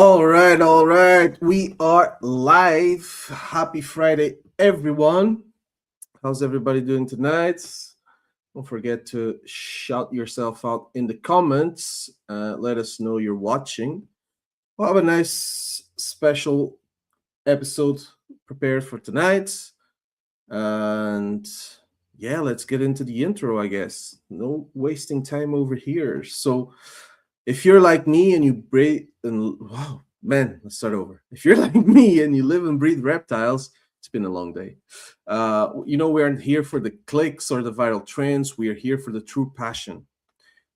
All right, all right. We are live. Happy Friday, everyone. How's everybody doing tonight? Don't forget to shout yourself out in the comments. Let us know you're watching. We'll have a nice special episode prepared for tonight. And yeah, let's get into the intro, I guess. No wasting time over here. So, if you're like me and you breathe and wow, man, let's start over. If you're like me and you live and breathe reptiles, it's been a long day. We aren't here for the clicks or the viral trends. We are here for the true passion.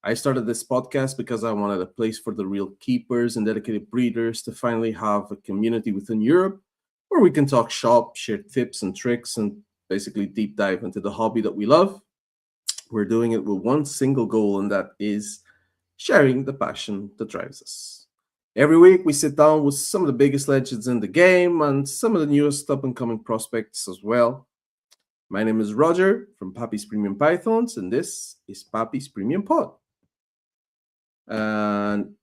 I started this podcast because I wanted a place for the real keepers and dedicated breeders to finally have a community within Europe where we can talk shop, share tips and tricks, and basically deep dive into the hobby that we love. We're doing it with one single goal, and that is sharing the passion that drives us. Every week, we sit down with some of the biggest legends in the game and some of the newest up and coming prospects as well. My name is Roger from Pappy's Premium Pythons, and this is Pappy's Premium Pod. And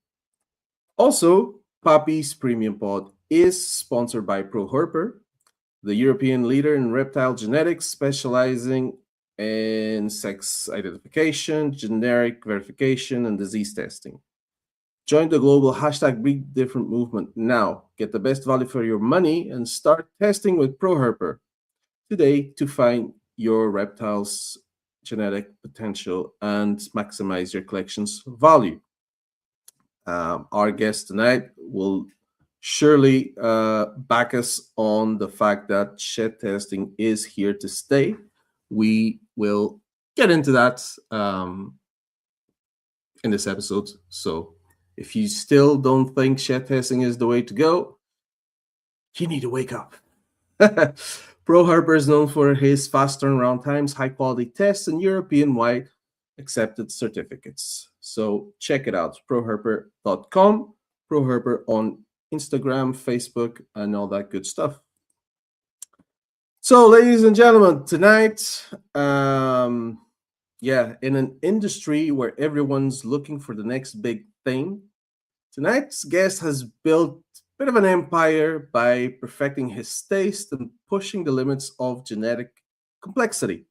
also, Pappy's Premium Pod is sponsored by ProHerper, the European leader in reptile genetics, specializing in sex identification, generic verification, and disease testing. Join the global hashtag Breed Different movement now. Get the best value for your money and start testing with ProHerper today to find your reptile's genetic potential and maximize your collection's value. Our guest tonight will surely back us on the fact that shed testing is here to stay. We will get into that in this episode. So if you still don't think shed testing is the way to go, you need to wake up. ProHerper is known for his fast turnaround times, high quality tests, and European-wide accepted certificates. So check it out, proherper.com, ProHerper on Instagram, Facebook, and all that good stuff. So, ladies and gentlemen, tonight, in an industry where everyone's looking for the next big thing, tonight's guest has built a bit of an empire by perfecting his taste and pushing the limits of genetic complexity.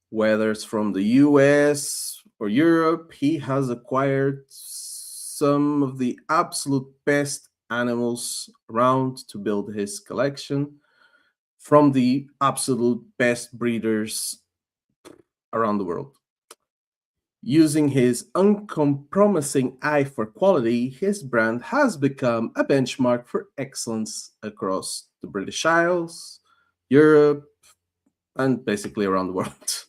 Whether it's from the US or Europe, he has acquired some of the absolute best animals around to build his collection from the absolute best breeders around the world. Using his uncompromising eye for quality, his brand has become a benchmark for excellence across the British Isles, Europe, and basically around the world.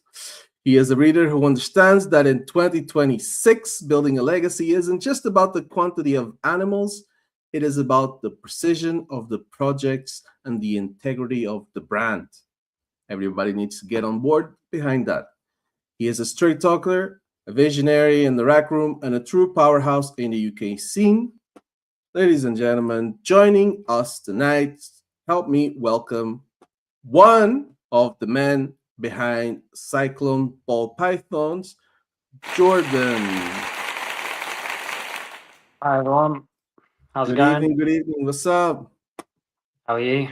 He is a reader who understands that in 2026, building a legacy isn't just about the quantity of animals, it is about the precision of the projects and the integrity of the brand. Everybody needs to get on board behind that. He is a straight talker, a visionary in the rack room, and a true powerhouse in the UK scene. Ladies and gentlemen, joining us tonight, help me welcome one of the men behind Syclones Ball Pythons, Jordan. Hi everyone, how's it Good going? evening, good evening. What's up? How are you?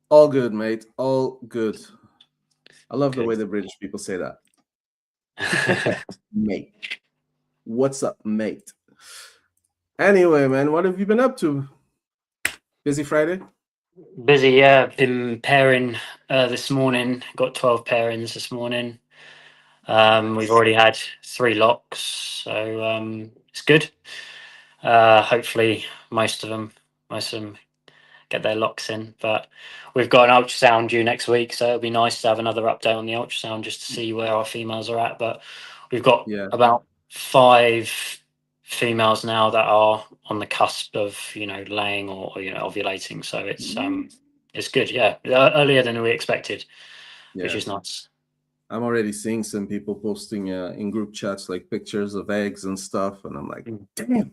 All good, mate. All good. I love the way Good. the British people say that. Mate. What's up, mate? Anyway, man, what have you been up to? Busy Friday? Busy, yeah. Been pairing this morning. Got 12 pairings this morning. We've already had 3 locks, so it's good. Hopefully, most of them get their locks in. But we've got an ultrasound due next week, so it'll be nice to have another update on the ultrasound just to see where our females are at. But we've got about 5 females now that are on the cusp of laying or ovulating, so it's good, yeah, earlier than we expected, which is nice. I'm already seeing some people posting in group chats like pictures of eggs and stuff, and I'm like, damn,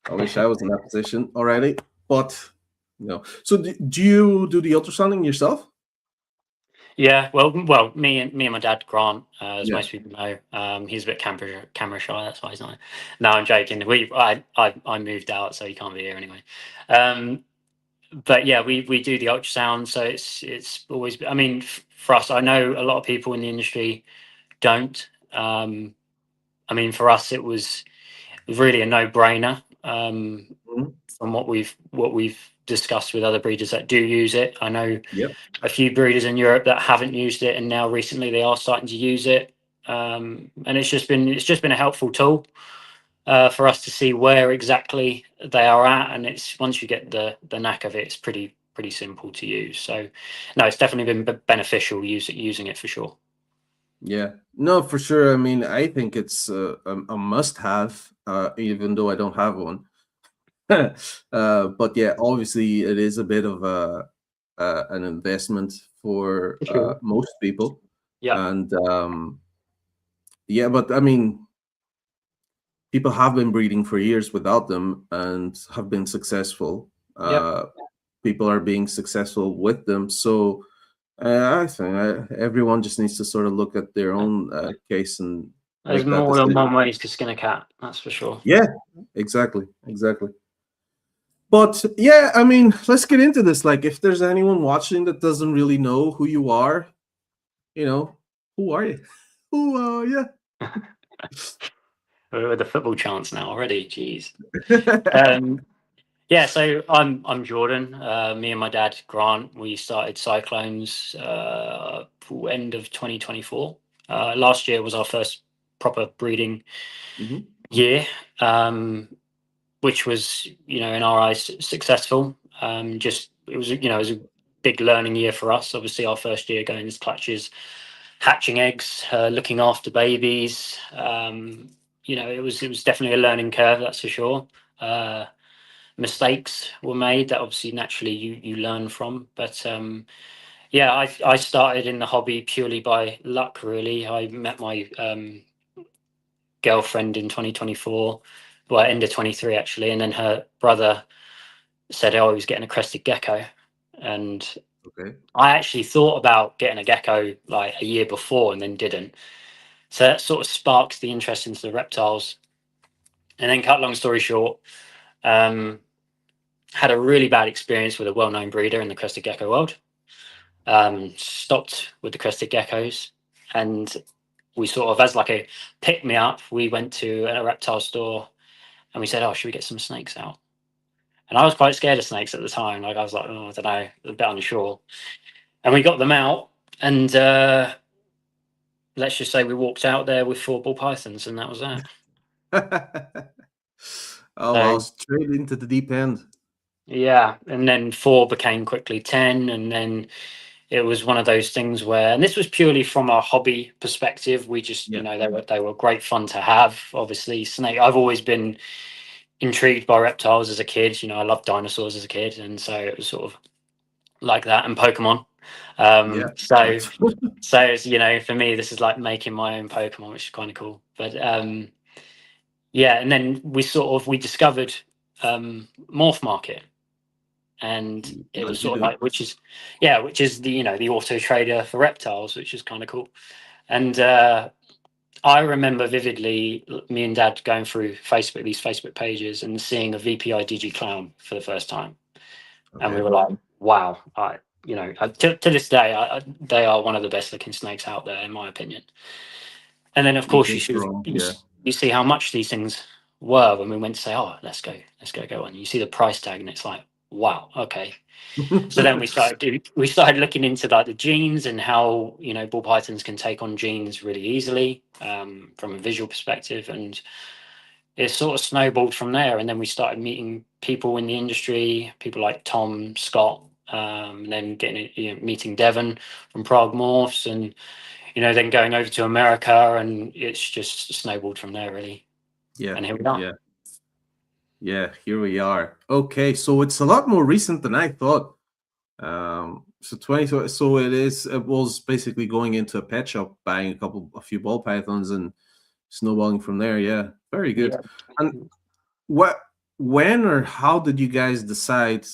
I wish I was in that position already. But no. So do you do the ultrasounding yourself? Yeah, well, me and my dad, Grant, as Yeah. most people know, he's a bit camera shy. That's why he's not. No, I'm joking. I moved out, so he can't be here anyway. But yeah, we do the ultrasound, so it's always. I mean, for us, I know a lot of people in the industry don't. I mean, for us, it was really a no-brainer. Mhm. From what we've discussed with other breeders that do use it, I know Yep. a few breeders in Europe that haven't used it, and now recently they are starting to use it. And it's just been a helpful tool for us to see where exactly they are at, and it's once you get the knack of it, it's pretty simple to use. So, no, it's definitely been beneficial using it for sure. Yeah. No, for sure. I mean, I think it's a must-have, even though I don't have one. But yeah, obviously, it is a bit of an investment for For sure. most people, Yeah. and yeah. But I mean, people have been breeding for years without them and have been successful. Yep. People are being successful with them, so I think everyone just needs to sort of look at their own case and There's make that more than decision. one ways to skin a cat. That's for sure. Yeah, exactly, exactly. But yeah, I mean, let's get into this. Like, if there's anyone watching that doesn't really know who you are, you know, who are you? Who are you? We're with the football chants now already. Jeez. Um, Yeah, so I'm Jordan. Me and my dad Grant, we started Cyclones end of 2024. Last year was our first proper breeding Mhm. year, which was in our eyes successful. Just it was a big learning year for us. Obviously, our first year going into clutches, hatching eggs, looking after babies. It was definitely a learning curve, that's for sure. Uh, Mistakes were made that obviously naturally you learn from, but yeah, I started in the hobby purely by luck. Really, I met my girlfriend in 2024, well, end of 23 actually, and then her brother said, oh, he was getting a crested gecko, and Okay. I actually thought about getting a gecko like a year before and then didn't. So that sort of sparked the interest into the reptiles. And then, cut long story short, um, had a really bad experience with a well-known breeder in the crested gecko world. Stopped with the crested geckos, and we sort of, as like a pick me up, we went to a reptile store and we said, "Oh, should we get some snakes out?" And I was quite scared of snakes at the time. Like I was like, "Oh, I don't know," a bit unsure. And we got them out, and let's just say we walked out there with 4 ball pythons, and that was that. Oh, wow, So straight into the deep end. yeah, and then 4 became quickly 10, and then it was one of those things where, and this was purely from a hobby perspective. We just, Yeah. they were great fun to have. Obviously, snake. I've always been intrigued by reptiles as a kid. I loved dinosaurs as a kid, and so it was sort of like that. And Pokemon. Yeah, Um, of so, course. so it's, for me, this is like making my own Pokemon, which is kind of cool. But yeah, and then we discovered Morph Market, and it was As you sort of do. like, which is the auto trader for reptiles, which is kind of cool. And I remember vividly me and dad going through these Facebook pages and seeing a VPI DG clown for the first time, and we Okay. were like, wow. To this day, they are one of the best looking snakes out there in my opinion. And then of You course can't go wrong. Yeah. you see how much these things were when we went to say, oh, let's go on. You see the price tag and it's like, wow, okay. So then we started looking into like the genes and how ball pythons can take on genes really easily, from a visual perspective, and it sort of snowballed from there. And then we started meeting people in the industry, people like Tom Scott, and then meeting Devon from Prague Morphs, and then going over to America, and it's just snowballed from there really. Yeah. And here we are. Yeah. Yeah. Here we are. Okay. So it's a lot more recent than I thought. So 20, so it was basically going into a pet shop, buying a few ball pythons and snowballing from there. Yeah. Very good. Yeah. And what, when or how did you guys decide,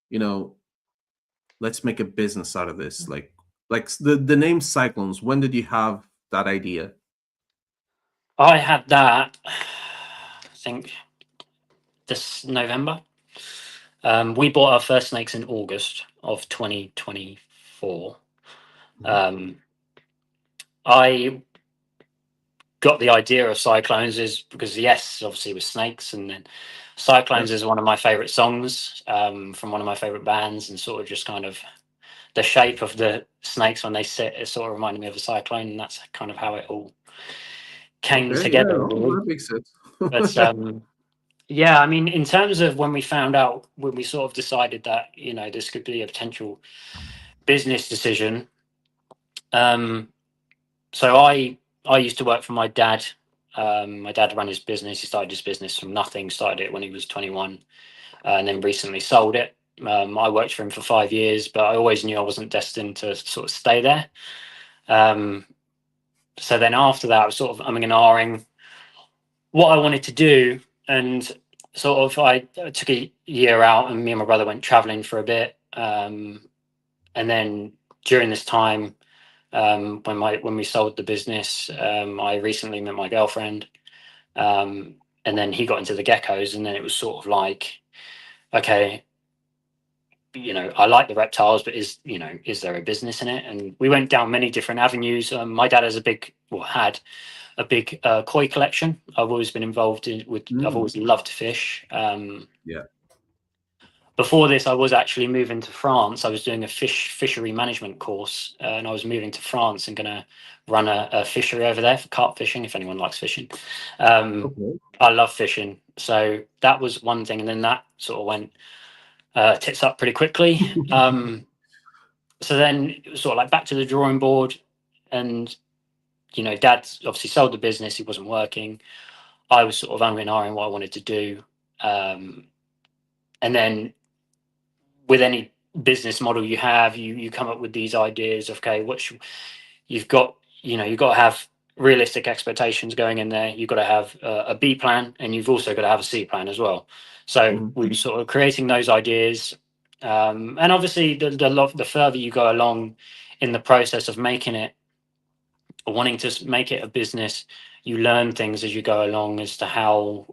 you know, let's make a business out of this? Like, Like the name Cyclones. When did you have that idea? I had that, I think, this November. We bought our first snakes in August of 2024. I got the idea of Cyclones is because yes, obviously with snakes, and then Cyclones is one of my favorite songs from one of my favorite bands, and sort of just kind of the shape of the snakes when they sit, it sort of reminded me of a cyclone, and that's kind of how it all came Okay, yeah, together. oh, that makes sense. But yeah, I mean, in terms of when we found out, when we sort of decided that, you know, this could be a potential business decision. So I used to work for my dad. My dad ran his business. He started his business from nothing. Started it when he was 21, and then recently sold it. I worked for him for 5 years, but I always knew I wasn't destined to sort of stay there. So then after that, I was sort of umming and ahhing what I wanted to do, and sort of I took a year out, and me and my brother went traveling for a bit. And then during this time, when we sold the business, I recently met my girlfriend, and then he got into the geckos, and then it was sort of like, okay, you know, I like the reptiles, but is there a business in it? And we went down many different avenues. My dad has had a big koi collection. I've always been involved in with. I've always loved to fish. Yeah. Before this, I was actually moving to France. I was doing a fishery management course, and I was moving to France and going to run a fishery over there for carp fishing, if anyone likes fishing. Okay. I love fishing. So that was one thing. And then that sort of went tits up pretty quickly. So then it was sort of like back to the drawing board. And, you know, Dad obviously sold the business. He wasn't working. I was sort of umming and ahhing what I wanted to do. And then with any business model you have, you come up with these ideas of, okay, you've got to have realistic expectations going in there. You've got to have a B plan, and you've also got to have a C plan as well. So we were sort of creating those ideas, and obviously the further you go along in the process of making it, or wanting to make it a business, you learn things as you go along as to how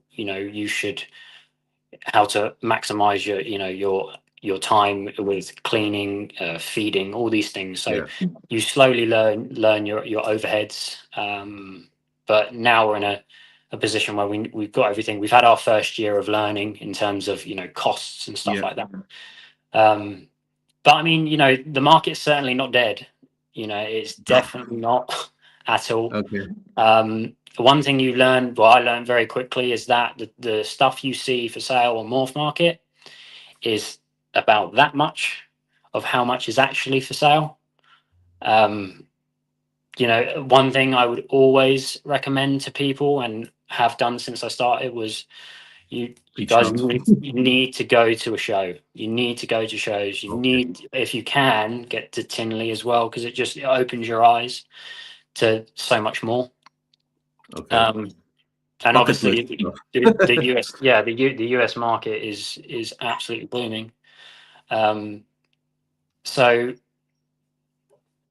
how to maximize your time with cleaning, feeding, all these things. So you slowly learn your overheads. But now we're in a position where we've got everything. We've had our first year of learning in terms of costs and stuff like that. But I mean, the market's certainly not dead. It's definitely not at all. Okay. One thing I learned very quickly, is that the stuff you see for sale on Morph Market is about that much of how much is actually for sale. One thing I would always recommend to people, and have done since I started, was you guys need to go to a show. You need to go to shows. You need, if you can, get to Tinley as well, because it opens your eyes to so much more. Okay. And obviously the US, the US market is absolutely booming. So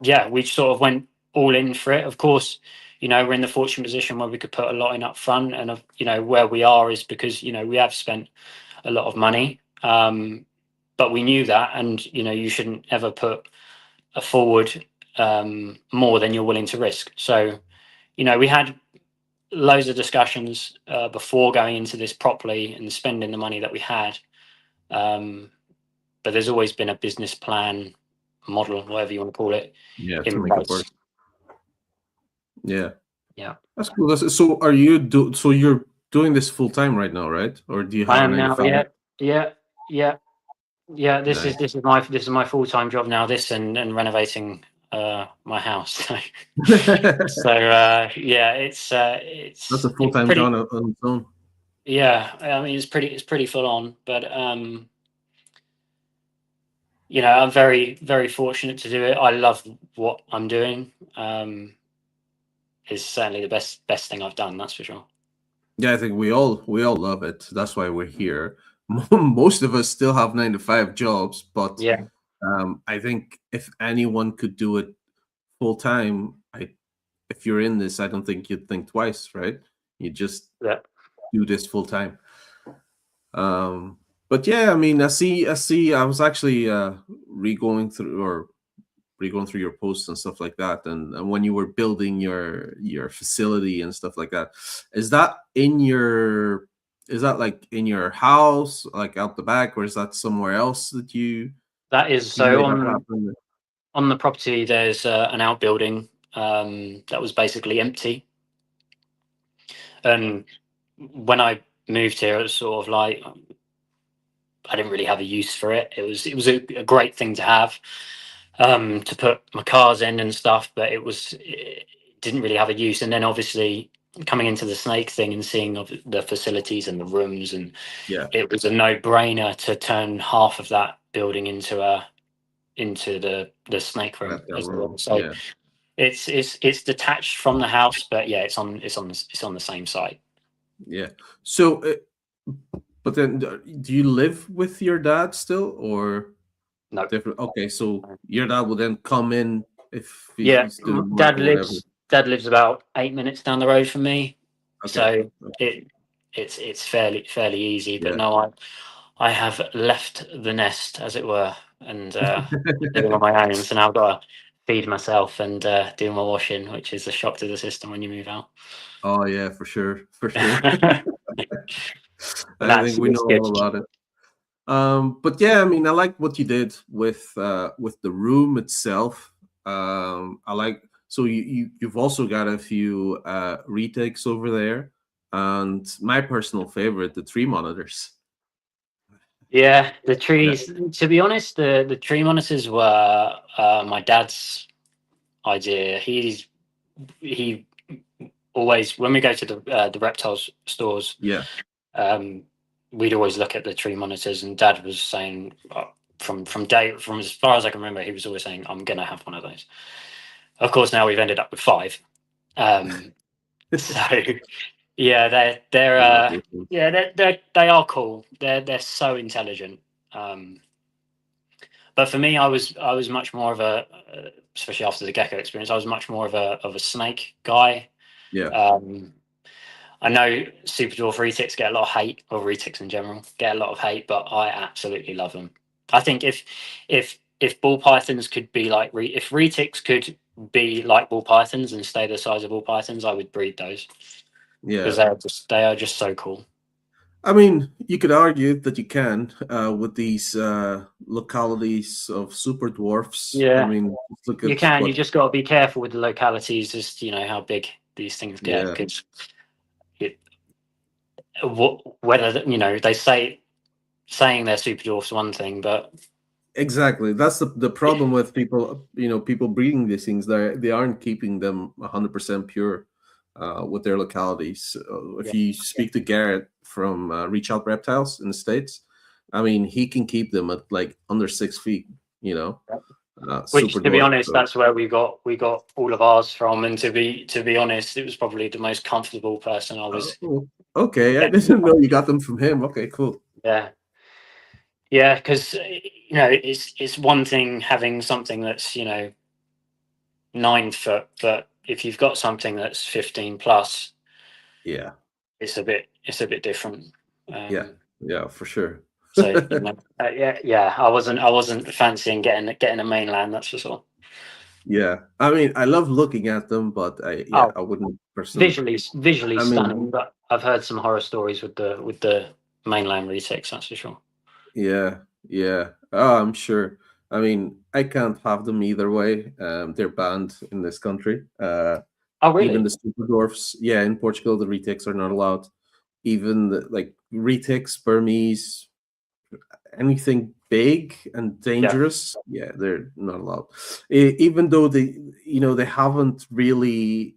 yeah, we sort of went all in for it. Of course, we're in the fortunate position where we could put a lot in up front, and where we are is because we have spent a lot of money, but we knew that, and you shouldn't ever put a forward more than you're willing to risk. So we had loads of discussions before going into this properly and spending the money that we had, but there's always been a business plan, model, whatever you want to call it, to make it work. Yeah, that's cool. So you're doing this full time right now, right? Or do you have I am now. Yeah. This Nice. is my full-time job now. This and renovating my house. So yeah, it's That's a full-time job on its own. Yeah, I mean it's pretty full on, but I'm very, very fortunate to do it. I love what I'm doing. It's certainly the best thing I've done, that's for sure. Yeah, I think we all love it. That's why we're here. Most of us still have 9-to-5 jobs, but I think if anyone could do it full time, if you're in this, I don't think you'd think twice, right? You just Yeah, do this full time. But yeah, I mean, I see. I was actually re-going through or re-going through your posts and stuff like that, and when you were building your facility and stuff like that, is that in your is that like in your house, like out the back, or is that somewhere else that that is you so made that happen? on the property. There's an outbuilding that was basically empty, and when I moved here, it was sort of like I didn't really have a use for it. It was a great thing to have to put my cars in and stuff, but it didn't really have a use. And then obviously coming into the snake thing and seeing of the facilities and the rooms, and Yeah, it was a no-brainer to turn half of that building into the snake room that as well. room. So Yeah, it's detached from the house, but yeah, it's on the same site. yeah. So, but then, do you live with your dad still, or No. different? Okay, so your dad will then come in if Yeah, he's doing work dad or whatever. lives dad lives about 8 minutes down the road from me, Okay, so okay. it's fairly easy. But Yeah. no, I have left the nest, as it were, and living on my own. So now I've got to feed myself and do my washing, which is a shock to the system when you move out. Oh yeah, for sure, for sure. But I think we know it's good. all about it. But yeah, I mean, I like what you did with the room itself. I like so you've also got a few retakes over there, and my personal favorite, the tree monitors. Yeah, the Yeah, trees. To be honest, the tree monitors were my dad's idea. He always, when we go to the reptiles stores, yeah, um, we'd always look at the tree monitors, and Dad was saying from as far as I can remember, he was always saying, "I'm gonna have one of those." Of course, now we've ended up with five. Um, so yeah, they're I love those things. yeah they are cool. They're so intelligent. Um, but for me, I was much more of a, especially after the gecko experience, I was much more of a snake guy. Yeah, Um, I know super dwarf retics get a lot of hate, or retics in general get a lot of hate, but I absolutely love them. I think if ball pythons could be like if retics could be like ball pythons and stay the size of ball pythons, I would breed those because yeah. they are just so cool. I mean, you could argue that you can with these localities of super dwarfs. I Yeah, mean, just look you at can. You what. just got to be careful with the localities, just how big these things get, Yeah, because it, whether they saying they're super dwarfs one thing, but exactly. That's the problem with people. People breeding these things. They aren't keeping them 100% pure with their localities. If yeah, you speak to Garrett from Reach Out Reptiles in the States, I mean, he can keep them at like under 6 feet. You know, which, super to be dwarf. honest, So. that's where we got all of ours from. And to be honest, it was probably the most comfortable person I was Oh, okay. I getting didn't know from. you got them from him. Okay, cool. Yeah, yeah, because it's one thing having something that's 9 foot, but if you've got something that's 15 plus, Yeah, it's a bit different. yeah, Um, yeah, for sure. so yeah, I wasn't fancying getting a mainland, that's for sure. Yeah, I mean, I love looking at them, but Oh, I wouldn't personally. visually I mean, stunning, but I've heard some horror stories with the mainland retakes, that's for sure. yeah, yeah. Oh, I'm sure. I mean, I can't have them either way. They're banned in this country. Oh, Even really? the super dwarfs. Yeah, in Portugal, the retakes are not allowed. Even like retakes, Burmese, anything big and Yeah, dangerous, yeah, they're not allowed. Even though they haven't really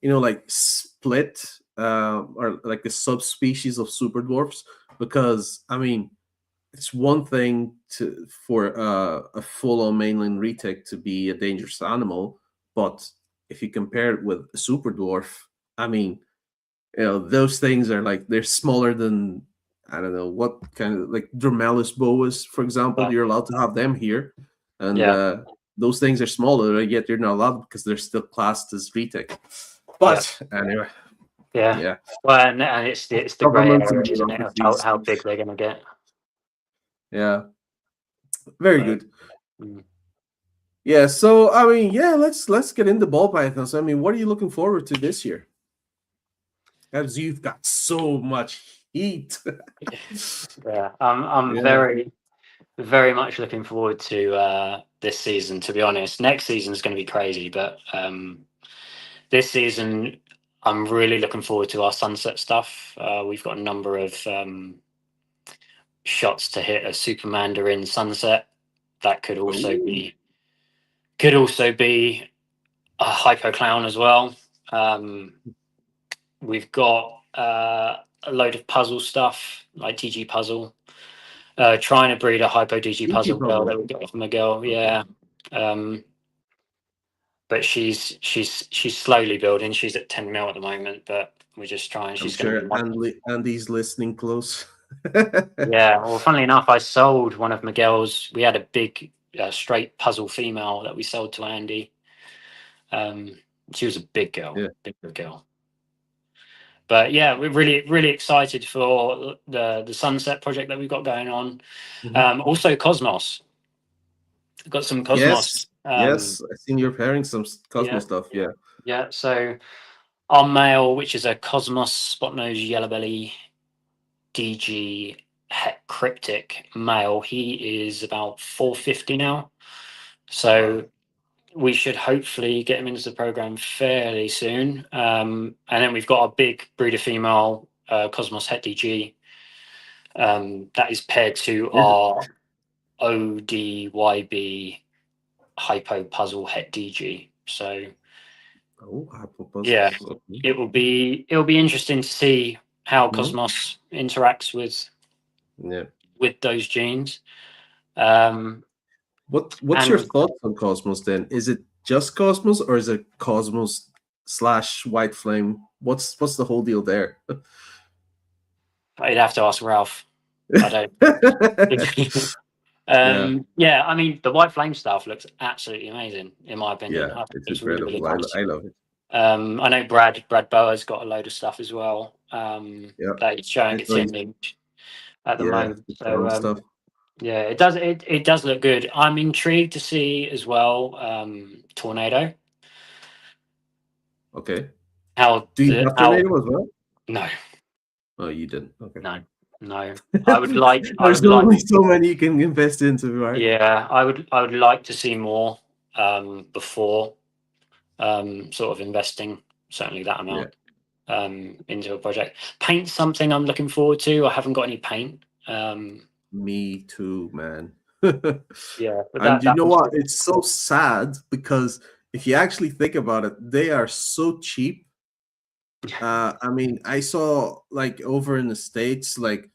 like split or like a subspecies of super dwarfs, because I mean, it's one thing for a full-on mainland retake to be a dangerous animal, but if you compare it with a super dwarf, I mean, those things are like they're smaller than I don't know what kind of like Dromelis boas, for example. You're allowed to have them here, and yeah, those things are smaller, yet you're not allowed because they're still classed as retake. yeah, But anyway, yeah. yeah, Well, and it's the grey governments area, and isn't it? Of bureaucracies. how big they're going to get. Yeah, very So, good. mm. Yeah, so I mean, yeah, let's get into ball pythons. I mean, what are you looking forward to this year? As you've got so much heat. Yeah, I'm Yeah. very much looking forward to this season. To be honest, next season is going to be crazy, but this season I'm really looking forward to our sunset stuff. We've got a number of shots to hit a super mandarin sunset. That Oh, could also be a hypo clown as well. We've got a load of puzzle stuff like TG puzzle. Trying to breed a hypo DG Pinky puzzle girl puzzle. that we got from Miguel, Okay. yeah. But she's slowly building. She's at 10 mil at the moment, but we're just trying. I'm She's going to sure be one. Andy's listening close. Yeah. Well, funnily enough, I sold one of Miguel's. We had a big straight puzzle female that we sold to Andy. Um, she was a big girl, Yeah. big girl. But yeah, we're really excited for the sunset project that we've got going on. Mhm. Also, Cosmos. We've got some Cosmos. Yes. Yes. I've seen you're pairing some Yeah, Cosmos stuff. Yeah. yeah. So our male, which is a Cosmos spotnose yellow belly DG het cryptic male, he is about 450 now. Wow. So we should hopefully get him into the program fairly soon. And then we've got a big breeder female Cosmos het DG that is paired to Is it? our ODYB hypo puzzle het DG. So Oh, Apple yeah, puzzles. Okay. it'll be interesting to see how Mhm. Cosmos interacts Yeah. with those genes. Um, What's your and thoughts on Cosmos then? Is it just Cosmos or is it Cosmos slash White Flame? What's the whole deal there? I'd have to ask Ralph. I don't. Yeah. Yeah, I mean the white flame stuff looks absolutely amazing in my opinion. Yeah. I think It's it's really incredible. nice. I love it. I know Brad Boa's got a load of stuff as well. Yeah. That he's I showing its saw you. image at the Yeah. moment. The So drone stuff. yeah, it does look good. I'm intrigued to see as well Tornado. Okay. How Do you the have how Tornado as well? no Oh, you didn't. Okay. no no. I There's would like only so many you can invest into, right? yeah, I would like to see more before sort of investing certainly that Yeah. amount into a project. Paint's something I'm looking forward to. I haven't got any paint. Me too, man. Yeah, but And you that know was what? It's so sad because if you actually think about it, they are so cheap. I mean, I saw like over in the States, like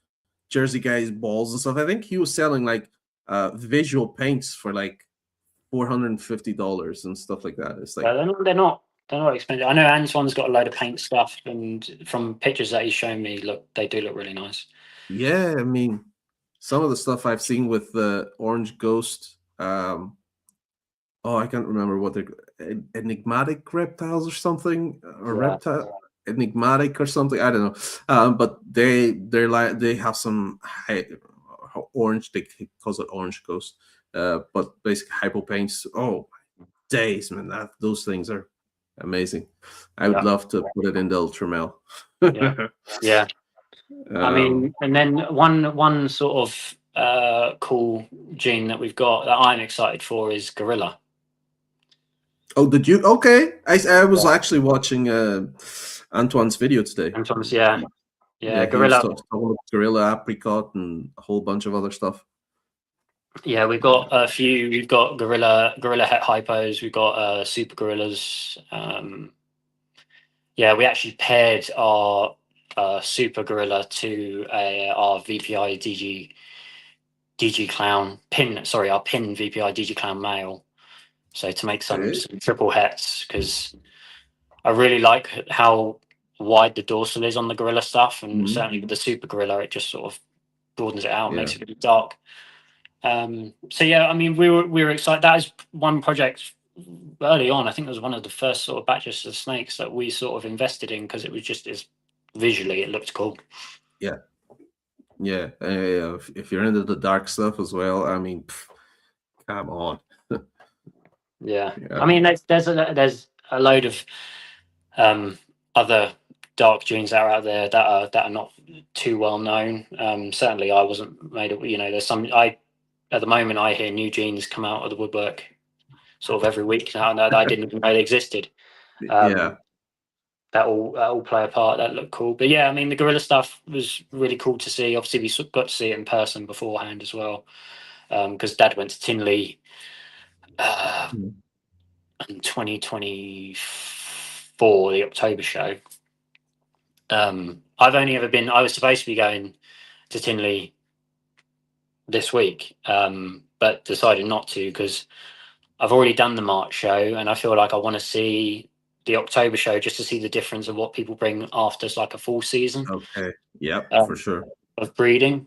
Jersey guys balls and stuff. I think he was selling like visual paints for like $450 and stuff like that. It's like, they're not expensive. I know Antoine's got a load of paint stuff, and from pictures that he's shown me, look they do look really nice. yeah, I mean, some of the stuff I've seen with the Orange Ghost, oh, I can't remember what they're enigmatic reptiles or something, or Yeah, reptile enigmatic or something. I don't know. But they're like they have some orange. They call it Orange Ghost. But basically hypo paints. Oh days, man! Those things are amazing. I would yeah, love to put it in the Ultramel. yeah, yeah. I um, mean, and then one sort of cool gene that we've got that I'm excited for is Gorilla. oh, did you? Okay, I was Yeah. actually watching Antoine's video today. Antoine's, yeah, yeah, Yeah, he was Gorilla. talking about Gorilla, Apricot, and a whole bunch of other stuff. Yeah, we've got a few. We've got Gorilla Het Hypos. We've got Super Gorillas. Yeah, we actually paired our Super Gorilla to our VPI DG Clown pin. Sorry, our pin VPI DG Clown male. So to make some Okay. triple hets because I really like how wide the dorsal is on the gorilla stuff, and Mhm. certainly with the super gorilla, it just sort of broadens it out, and Yeah. makes it really dark. So yeah, I mean, we were excited. That is one project early on. I think it was one of the first sort of batches of snakes that we sort of invested in, because it was just as visually it looked cool. Yeah. Yeah. If you're into the dark stuff as well, I mean, come on. Yeah, Yeah. I mean, there's a load of other dark genes that are out there that are not too well known. Certainly, I wasn't made of. There's some. At the moment, I hear new genes come out of the woodwork sort of every week now that I didn't even know they existed. Yeah. That all play a part. That looked cool. But yeah, I mean, the gorilla stuff was really cool to see. Obviously, we got to see it in person beforehand as well, because Dad went to Tinley Mhm. in 2024, the October show. I've only ever been. I was supposed to be going to Tinley this week, but decided not to, because I've already done the March show, and I feel like I want to see the October show just to see the difference of what people bring after like a full season Okay. Yep, for um, sure. of breeding.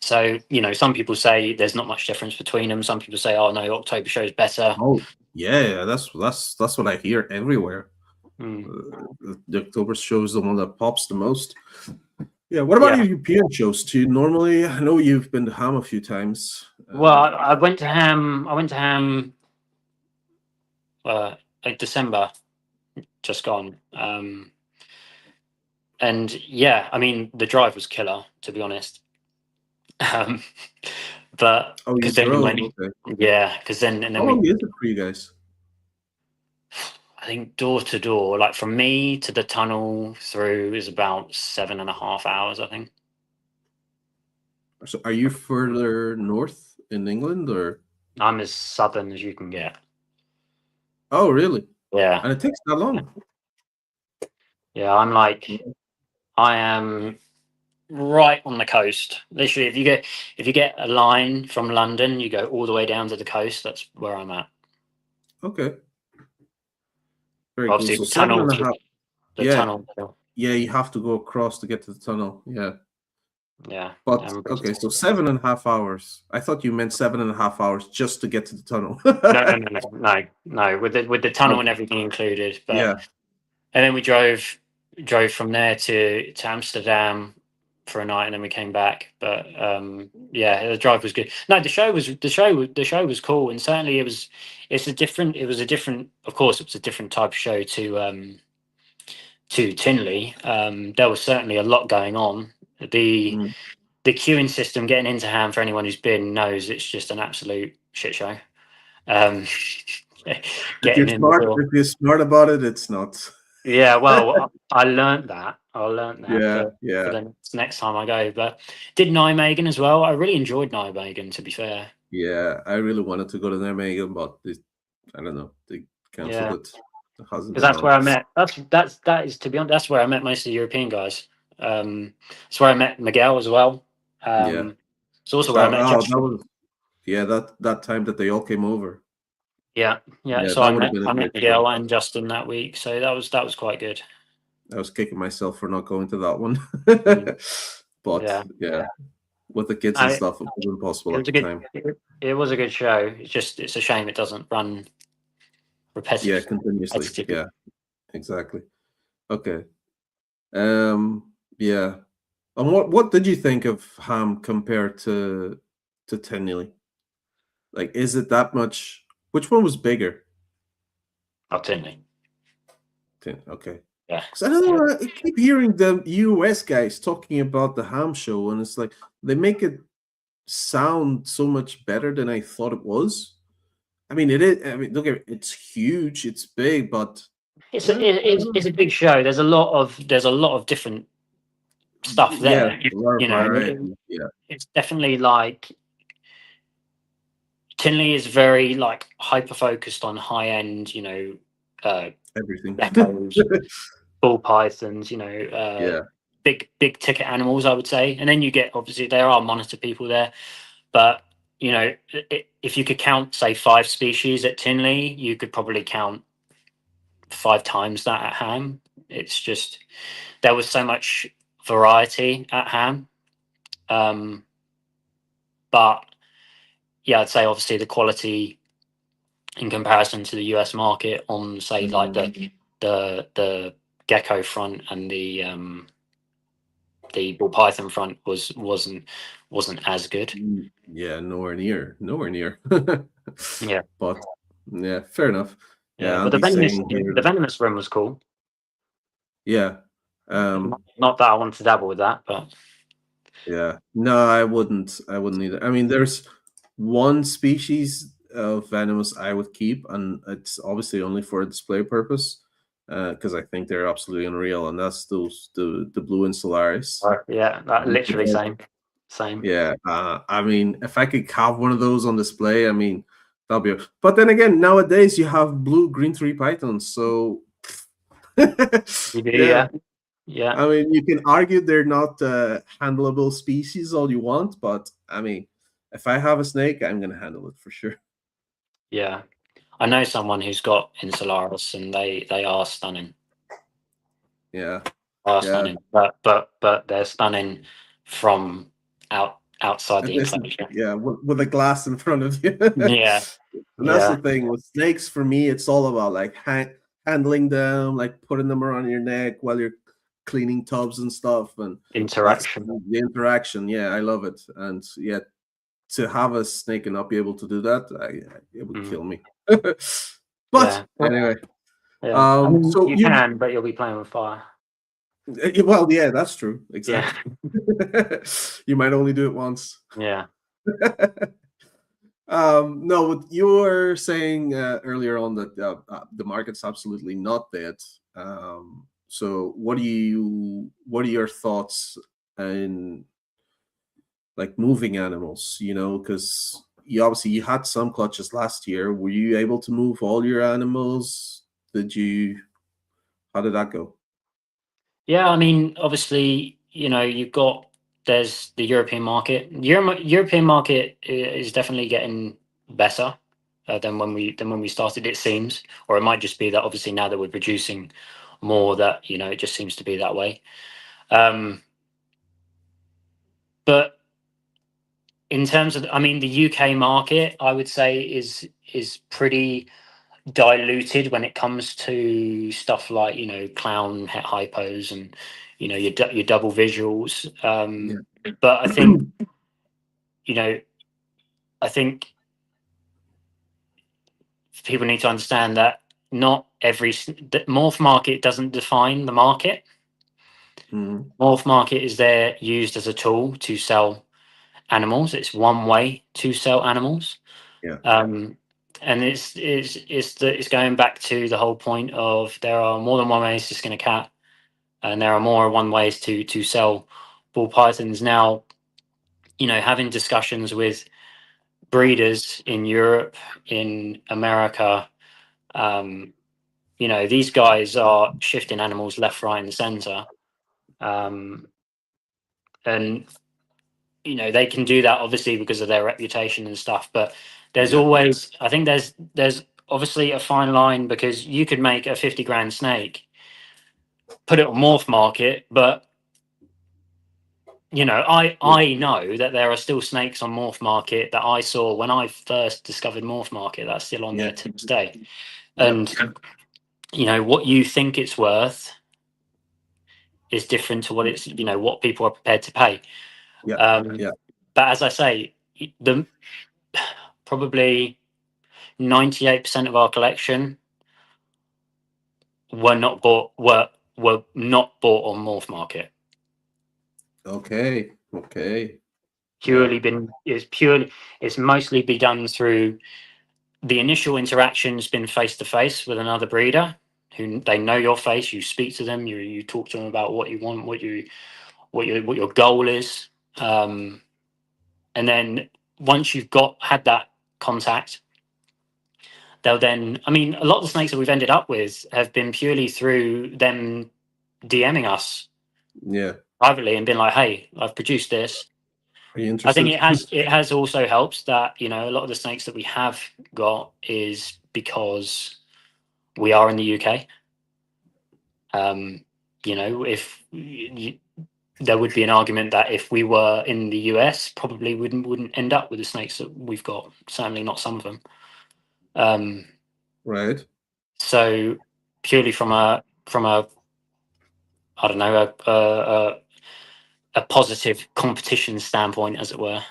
So some people say there's not much difference between them. Some people say, oh no, October show is better. Oh, yeah, that's what I hear everywhere. Mm. The October show is the one that pops the most. Yeah, what about Yeah. your European shows too? Normally, I know you've been to Ham a few times. Well, I went to Ham. I went to Ham like December, just gone. And yeah, I mean, the drive was killer, to be honest. Um, but Oh, you because then we drove, went, okay. yeah, because then and How then long we, is it for you guys? I think door to door, like from me to the tunnel through, is about 7.5 hours, I think. So, are you further north in England, or? I'm as southern as you can get. Oh, really? Yeah, And it takes that long? yeah. I am right on the coast. Literally, if you get a line from London, you go all the way down to the coast. That's where I'm at. Okay, very cool. Obviously, So seven and a half. the Yeah, tunnel, yeah. You have to go across to get to the tunnel. Yeah. yeah. But okay, so 7.5 hours. I thought you meant 7.5 hours just to get to the tunnel. No, no, no, no, no, no. With the tunnel and Okay. everything included, but Yeah. and then we drove from there to Amsterdam for a night, and then we came back. But yeah, the drive was good. No, the show was cool, and certainly it was a different. Of course, it was a different type of show to Tinley. There was certainly a lot going on. The Mm. the queuing system getting into Ham, for anyone who's been, knows it's just an absolute shit show. Um, getting in the door. If you're smart about it, it's not. Yeah, well, I learned that. I learned that Yeah, for yeah, the next time I go. But did Nijmegen as well. I really enjoyed Nijmegen, to be fair. yeah. I really wanted to go to Nijmegen, but I don't know. They canceled Yeah, it. It hasn't because been that's on. where I met. That is, to be honest, that's where I met most of the European guys. It's where I met Miguel as well. Yeah. It's also where I That met oh, that Justin. was yeah, that time that they all came over. Yeah, yeah. Yeah, So that I would have met been a I met great show. Miguel and Justin that week. So that was quite good. I was kicking myself for not going to that one. Mm, But yeah, yeah, with the kids and I, stuff, it was impossible it at was the a good. time. It was a good show. It's a shame it doesn't run Yeah, repetitive. continuously. repetitively. Yeah, exactly. Okay. Yeah. And what did you think of Ham compared to Tenley? Like, is it that much? Which one was bigger? Absolutely. Okay. Yeah. Because I don't know, I keep hearing the US guys talking about the Ham show, and it's like they make it sound so much better than I thought it was. I mean, it is. I mean, look at it, it's huge, it's big, but It's I a, it- don't it's know. a big show. There's a lot of different stuff Yeah, there. a lot of variety. Yeah, It's definitely like Tinley is very like hyper focused on high end, uh, everything. geckos, ball pythons, Yeah. big ticket animals, I would say. And then you get, obviously there are monitor people there, but if you could count, say, 5 species at Tinley, you could probably count 5 times that at Ham. It's just there was so much variety at Ham. But yeah, I'd say obviously the quality in comparison to the US market on say like the gecko front and the ball python front wasn't as good. Yeah, nowhere near. Yeah, But yeah, fair enough. yeah. Yeah, But I'll be saying the here. venomous rim was cool. Yeah. Not that I want to dabble with that, but Yeah. No, I wouldn't. I wouldn't either. I mean, there's one species of venomous I would keep, and it's obviously only for a display purpose, because I think they're absolutely unreal, and that's the blue insularis. yeah, that literally same. Yeah. I mean, if I could have one of those on display, I mean, that'll be. But then again, nowadays you have blue green tree pythons, so You do, yeah. yeah, yeah, I mean, you can argue they're not handleable species all you want, but I mean, if I have a snake, I'm gonna handle it for sure. yeah. I know someone who's got insularis, and they are stunning. Yeah, Are yeah. stunning, but they're stunning from outside And the this, enclosure. yeah, with a glass in front of you. Yeah, And that's the yeah. thing with snakes. For me, it's all about like handling them, like putting them around your neck while you're cleaning tubs and stuff, and that's Interaction. the interaction. Yeah, I love it, and yeah, to have a snake and not be able to do that, it would kill me. But Yeah, anyway, yeah. I mean, so you you, can, but you'll be playing with fire. well, yeah, that's true, Yeah, exactly. You might only do it once. yeah. No, what you were saying earlier on that the market's absolutely not dead. So, what are your thoughts in like moving animals? You know, because you had some clutches last year. Were you able to move all your animals? Did you? How did that go? Yeah, I mean, obviously, there's the European market. European market is definitely getting better than when we started. It seems, or it might just be that obviously now that we're producing more, that it just seems to be that way. But in terms of, I mean, the UK market, I would say is pretty diluted when it comes to stuff like clown hypos and your double visuals. Yeah. But you know I think people need to understand that not the morph market doesn't define the market. Mhm. Morph market is there used as a tool to sell animals. It's one way to sell animals. Yeah. And it's going back to the whole point of there are more than one ways to skin a cat, and there are more one ways to sell ball pythons. Now, having discussions with breeders in Europe, in America, these guys are shifting animals left, right, and center, and they can do that obviously because of their reputation and stuff. But there's Yeah. always, I think there's obviously a fine line, because you could make a 50 grand snake, put it on morph market, but I know that there are still snakes on morph market that I saw when I first discovered morph market that's still on Yeah. there to this day. Yep. And what you think it's worth is different to what people are prepared to pay. Yeah. Um, Yeah. but as I say, the probably 98% of our collection were not bought on morph market. Okay. Okay. Yeah. It's mostly been done through the initial interaction's been face to face with another breeder who they know your face. You speak to them, you talk to them about what you want, what your goal is, and then once you've had that contact, they'll then. I mean, a lot of the snakes that we've ended up with have been purely through them DMing us Yeah. privately and been like, "Hey, I've produced this." Are you I think interested? it has also helped that a lot of the snakes that we have got is because we are in the UK. You know, if there would be an argument that if we were in the US, probably wouldn't end up with the snakes that we've got. Certainly not some of them. Right. So purely from a I don't know a positive competition standpoint, as it were.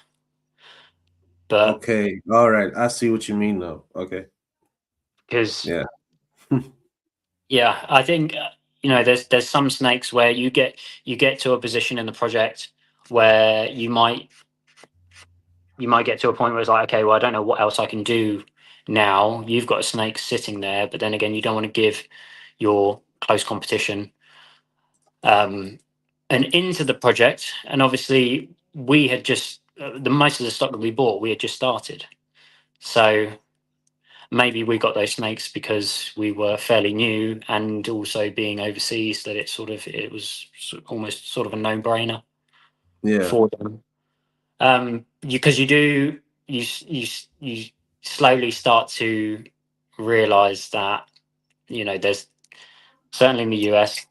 But Okay. All right. I see what you mean now. Okay. because Yeah. yeah, I think you know there's some snakes where you get to a position in the project where you might get to a point where it's like, okay, well, I don't know what else I can do now. You've got a snake sitting there, but then again, you don't want to give your close competition an into the project. And obviously, we had just the most of the stock that we bought, we had just started. So maybe we got those snakes because we were fairly new, and also being overseas, that it was almost sort of a no brainer Yeah. for them. Because you slowly start to realize that there's certainly in the US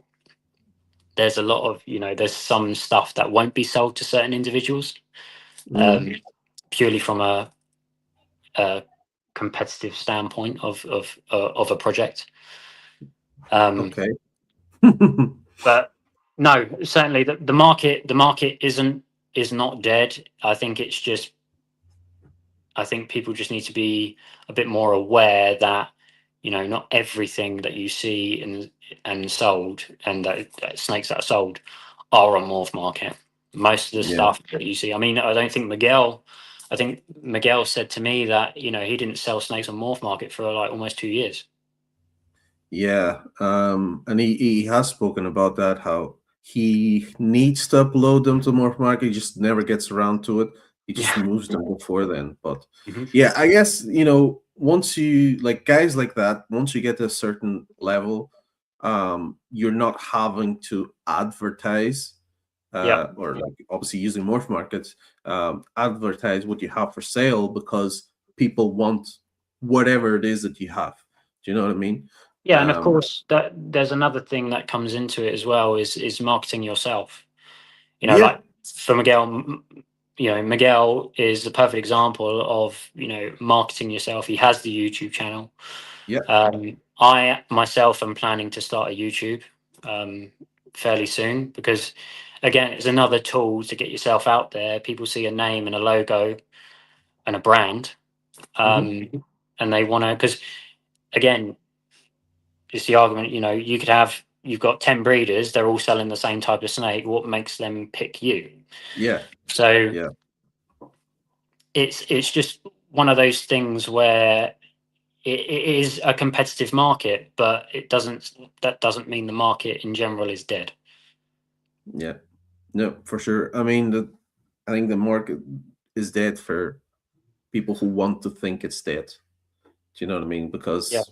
there's a lot of there's some stuff that won't be sold to certain individuals, Mm. purely from a competitive standpoint of a project. Okay. But no, certainly the market is not dead. I think people just need to be a bit more aware that not everything that you see and sold, and that snakes that are sold are on morph market. Most of the Yeah. stuff that you see, I mean, I think Miguel said to me that he didn't sell snakes on morph market for like almost 2 years. Yeah. And he has spoken about that, how he needs to upload them to Morph Market, he just never gets around to it. He just Yeah. moves them before then. But Mhm. yeah, I guess, once you like guys like that, once you get to a certain level, you're not having to advertise, Yeah. or like obviously using morph markets, advertise what you have for sale, because people want whatever it is that you have. Do you know what I mean? Yeah, and of Um, course that there's another thing that comes into it as well is marketing yourself. yeah, Like for Miguel, Miguel is the perfect example of marketing yourself. He has the YouTube channel. yeah, I myself am planning to start a YouTube um, fairly soon, because again, it's another tool to get yourself out there. People see a name and a logo and a brand, hmm, and they want to, because again, it's the argument, you've got 10 breeders, they're all selling the same type of snake. What makes them pick you? yeah, So yeah, it's just one of those things where it is a competitive market, but that doesn't mean the market in general is dead. yeah. No, for sure. I mean, I think the market is dead for people who want to think it's dead. Do you know what I mean? Yeah. Because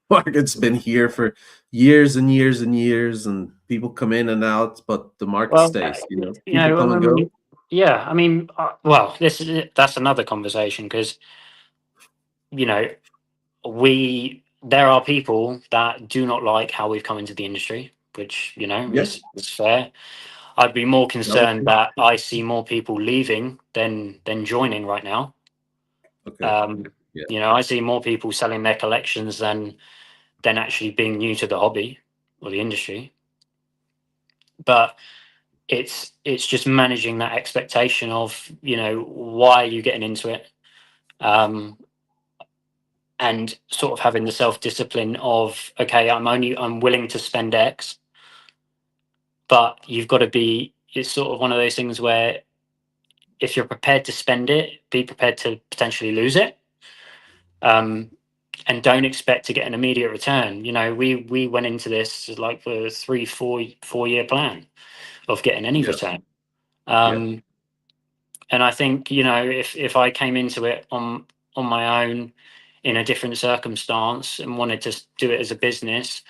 market's been here for years and years and years, and people come in and out, but the market Well, stays. People come and go. yeah, I mean, well, that's another conversation, because you know there are people that do not like how we've come into the industry, which Yeah, is fair. I'd be more that was concerned that I see more people leaving than joining right now. okay. Um, Yeah, I see more people selling their collections than actually being new to the hobby or the industry. But it's just managing that expectation of why are you getting into it, um, and sort of having the self discipline of, okay, I'm willing to spend X, but you've got to be. It's sort of one of those things where if you're prepared to spend it, be prepared to potentially lose it. Um, and don't expect to get an immediate return. We went into this like a 3 4 4 year plan of getting any yeah, return. yeah, Um, and I think if I came into it on my own in a different circumstance and wanted to do it as a business,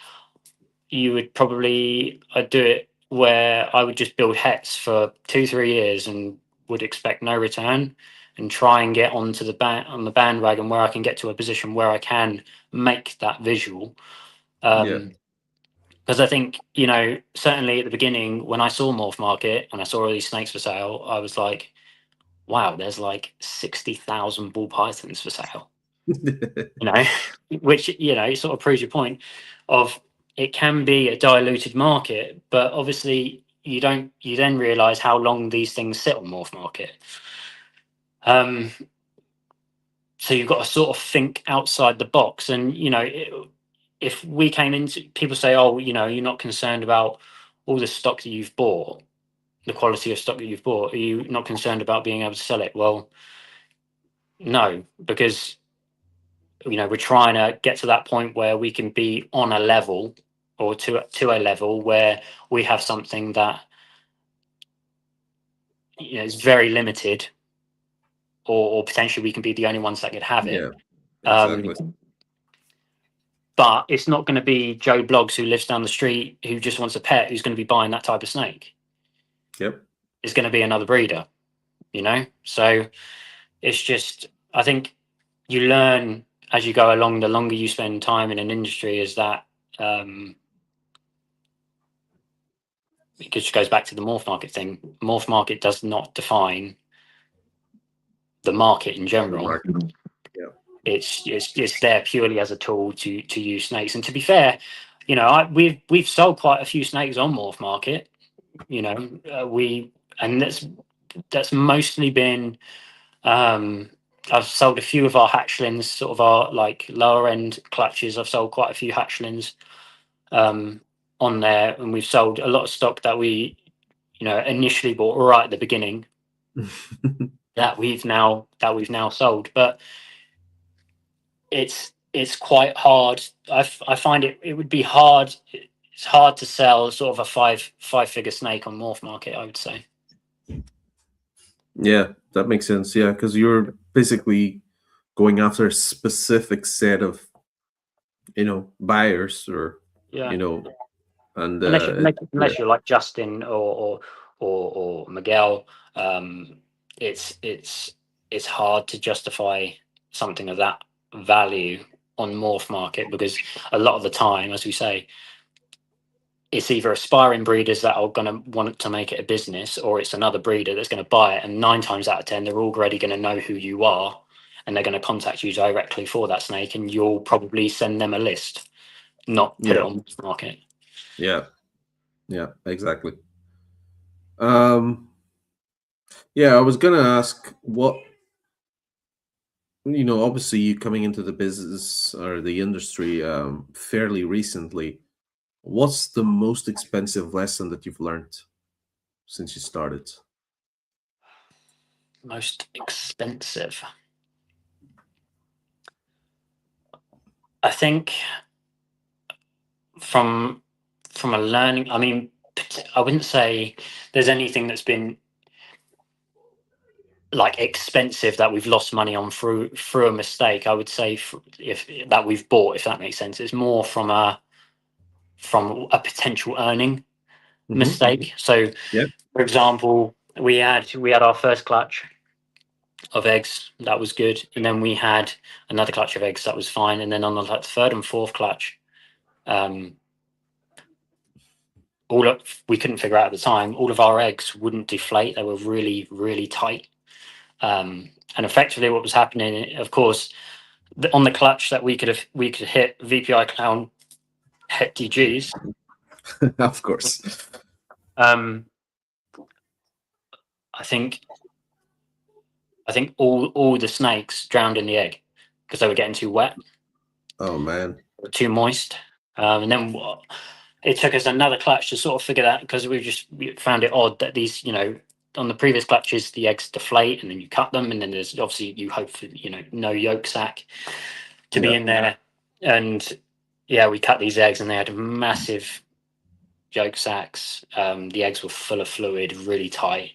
you would probably I'd do it where I would just build hets for 2 3 years and would expect no return, and try and get onto the bandwagon where I can get to a position where I can make that visual. yeah, Um, Because I think, certainly at the beginning when I saw Morph Market and I saw all these snakes for sale, I was like, wow, there's like 60,000 ball pythons for sale. Which, sort of proves your point of it can be a diluted market, but obviously you then realize how long these things sit on Morph Market. So you've got to sort of think outside the box. And, if we came into, people say, oh, you're not concerned about all the stock that you've bought, the quality of stock that you've bought. Are you not concerned about being able to sell it? Well, no, because, we're trying to get to that point where we can be on a level or to a level where we have something that, is very limited, or potentially we can be the only ones that could have it. Exactly. But it's not going to be Joe Bloggs who lives down the street who just wants a pet who's going to be buying that type of snake. Yep. It's going to be another breeder, So it's just, I think you learn as you go along. The longer you spend time in an industry, is that it just goes back to the Morph Market thing. Morph Market does not define the market in general. Yeah. It's there purely as a tool to use snakes. And to be fair, we've sold quite a few snakes on Morph Market. And that's mostly been. I've sold a few of our hatchlings, sort of our like lower end clutches. I've sold quite a few hatchlings on there, and we've sold a lot of stock that we, initially bought right at the beginning that we've now sold. But it's quite hard. I find it would be hard. It's hard to sell sort of a five-figure snake on Morph Market, I would say. Yeah, that makes sense. Yeah, because you're basically going after a specific set of, buyers, or and unless you're like Justin or Miguel, it's hard to justify something of that value on Morph Market, because a lot of the time, as we say, it's either aspiring breeders that are going to want to make it a business, or it's another breeder that's going to buy it. And 9 times out of 10, they're already going to know who you are, and they're going to contact you directly for that snake, and you'll probably send them a list, not put it on Morph Market. Yeah, exactly. Yeah, I was gonna ask what, obviously you coming into the business or the industry fairly recently. What's the most expensive lesson that you've learned since you started? Most expensive. I think from a learning, I mean, I wouldn't say there's anything that's been like expensive that we've lost money on through a mistake. I would say if that we've bought, if that makes sense. It's more from a potential earning mistake. So, for example, we had our first clutch of eggs, that was good, and then we had another clutch of eggs that was fine, and then on the third and fourth clutch, we couldn't figure out at the time, all of our eggs wouldn't deflate. They were really, really tight. And effectively what was happening, of course, on the clutch that we could hit VPI Clown het DGs. Of course. I think all the snakes drowned in the egg because they were getting too wet. Oh man. Too moist. And then it took us another clutch to sort of figure that, because we found it odd that these, on the previous clutches, the eggs deflate and then you cut them, and then there's obviously, you hope for, no yolk sac to be in there. And yeah, we cut these eggs and they had massive yolk sacs. The eggs were full of fluid, really tight.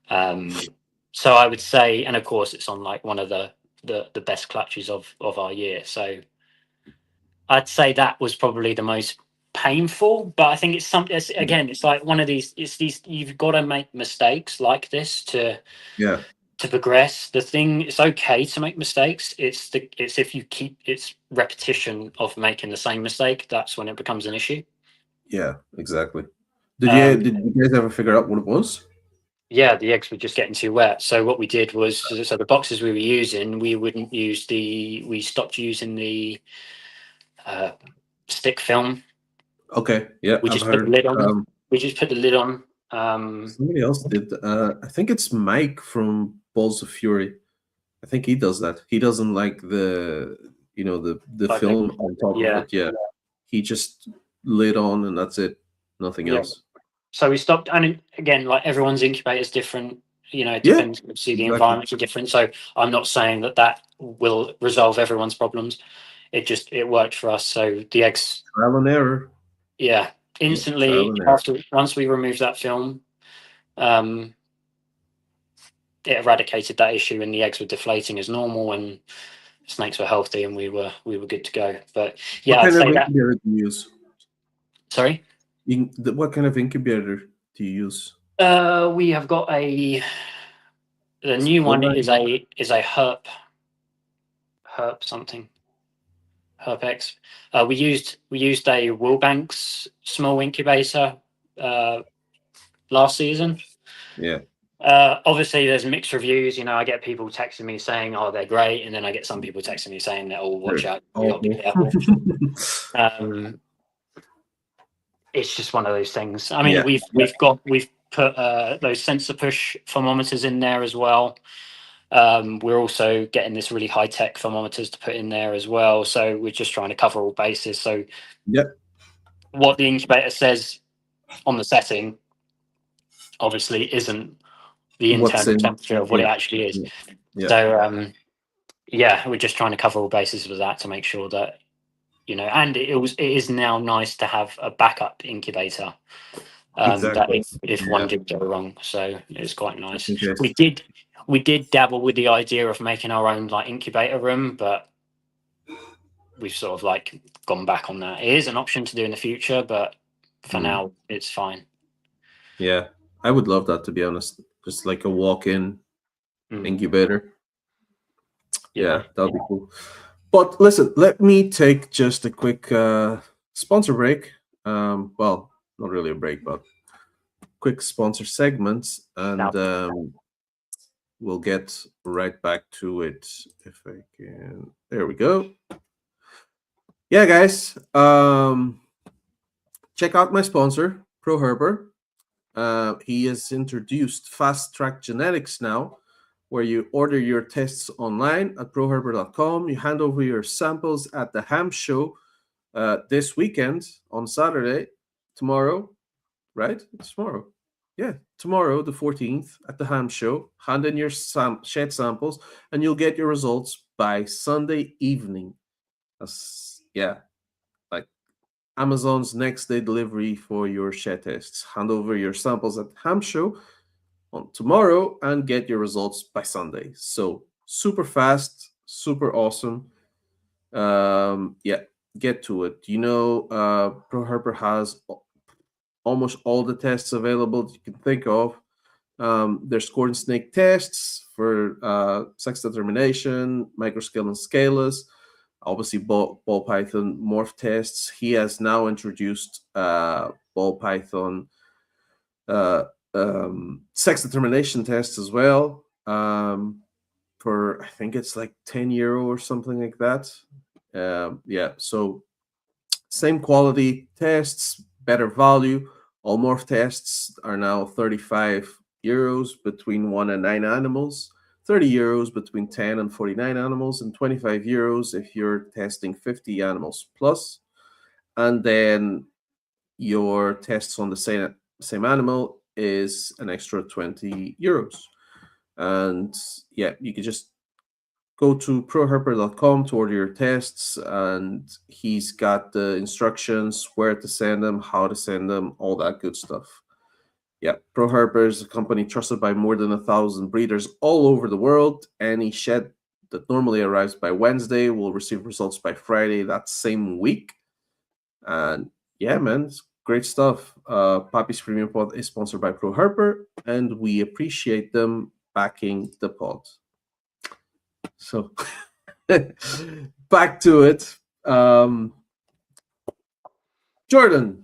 So I would say, and of course it's on like one of the best clutches of our year. So I'd say that was probably the most painful, but I think it's something, again, it's like one of these, you've got to make mistakes like this to progress. The thing, it's okay to make mistakes. It's if you keep, it's repetition of making the same mistake, that's when it becomes an issue. Yeah, exactly. Um, Did you guys ever figure out what it was? yeah, the eggs were just getting too wet. So what we did was, so the boxes we were using, we stopped using the uh, stick film. Okay, yeah, We I've just put the heard. lid on. We just put the lid on. Somebody else did. I think it's Mike from Balls of Fury. I think he does that. He doesn't like the Like the, film on top of yeah, it. Yeah, he just lid on and that's it. Nothing yeah. else. So we stopped, and again, like everyone's incubator is different. It Yeah, depends. Obviously, the exactly. environments are different. So I'm not saying that will resolve everyone's problems. It worked for us. So the eggs, Trial and error. yeah, Yeah, trial instantly and error. after once we removed that film, um, it eradicated that issue, and the eggs were deflating as normal, and snakes were healthy, and we were good to go. But What yeah, I'd kind of say that. incubator do you use? Sorry. What kind of incubator do you use? We have got the Is it new one Bovine? is a herp something. Herpex. We used a Wilbanks small incubator last season. Yeah. Obviously, there's mixed reviews. I get people texting me saying, "Oh, they're great," and then I get some people texting me saying that, "Oh, watch Sure. out, you got to be Awful. careful." It's just one of those things. I mean, Yeah. we've put those sensor push thermometers in there as well. We're also getting this really high tech thermometers to put in there as well. So we're just trying to cover all bases. So Yep. what the incubator says on the setting obviously isn't the What's internal in? temperature of what it Yeah. actually is. Yeah. Yeah. So yeah, we're just trying to cover all bases with that to make sure that and it is now nice to have a backup incubator. That Exactly. if one Yeah. did go wrong, so it's quite Just nice. in case. We did dabble with the idea of making our own like incubator room, but we've sort of like gone back on that. It is an option to do in the future, but for Mm. now it's fine. Yeah. I would love that, to be honest. Just like a walk-in Mm, incubator. yeah. Yeah, that'd be cool. But listen, let me take just a quick sponsor break. Well, not really a break, but quick sponsor segment, and Now, we'll get right back to it if I can. There we go. Yeah, guys. Check out my sponsor, ProHerber. He has introduced Fast Track Genetics now, where you order your tests online at proherber.com. You hand over your samples at the ham show this weekend on Saturday, tomorrow, right? It's tomorrow. Yeah, tomorrow, the 14th, at the ham show. Hand in your shed samples, and you'll get your results by Sunday evening. Yeah, like Amazon's next day delivery for your shed tests. Hand over your samples at the ham show on tomorrow and get your results by Sunday. So super fast, super awesome. Yeah, get to it. ProHerper has almost all the tests available that you can think of. There's scored and snake tests for sex determination, microscale and scaleless. Obviously, ball python morph tests. He has now introduced ball python uh, sex determination tests as well. For I think it's like €10 or something like that. Yeah, so same quality tests, better value. All morph tests are now €35 between 1 and 9 animals, €30 between 10 and 49 animals, and €25 if you're testing 50 animals plus. And then your tests on the same animal is an extra €20. And yeah, you can just go to proherper.com to order your tests, and he's got the instructions, where to send them, how to send them, all that good stuff. Yeah, ProHerper is a company trusted by more than 1,000 breeders all over the world. Any shed that normally arrives by Wednesday will receive results by Friday that same week. And yeah, man, it's great stuff. Pappy's Premium Pod is sponsored by ProHerper, and we appreciate them backing the pod. So back to it. Jordan,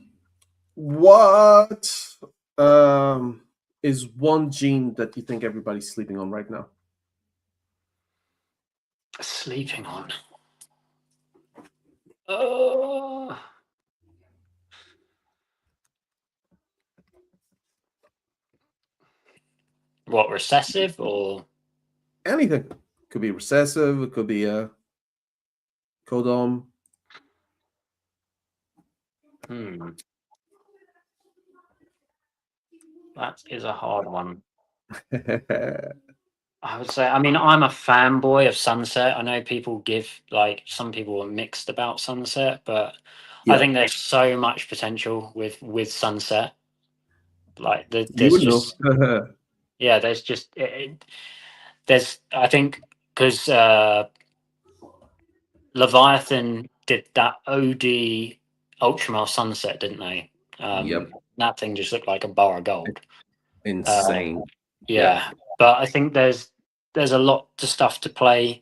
What is one gene that you think everybody's sleeping on right now? Sleeping on. Uh, what, recessive or? Anything. Could be recessive. It could be a codom. That is a hard one. I would say, I mean, I'm a fanboy of Sunset. I know people some people are mixed about Sunset, but I think there's so much potential with Sunset. Like, You there's would know. just, yeah, there's just, there's, I think, because Leviathan did that OD Ultramar Sunset, didn't they? Yep. That thing just looked like a bar of gold. Insane. Yeah, but I think there's a lot of stuff to play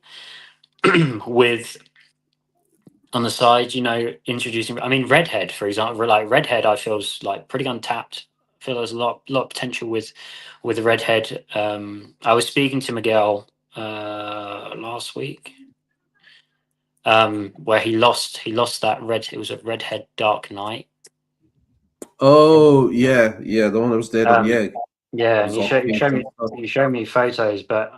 with on the side. Introducing. I mean, Redhead, for example, like Redhead, I feels like pretty untapped. I feel there's a lot of potential with the Redhead. I was speaking to Miguel last week, where he lost that red. It was a Redhead Dark Knight. Oh yeah, the one that was dead. Yeah, and you you showed me photos, but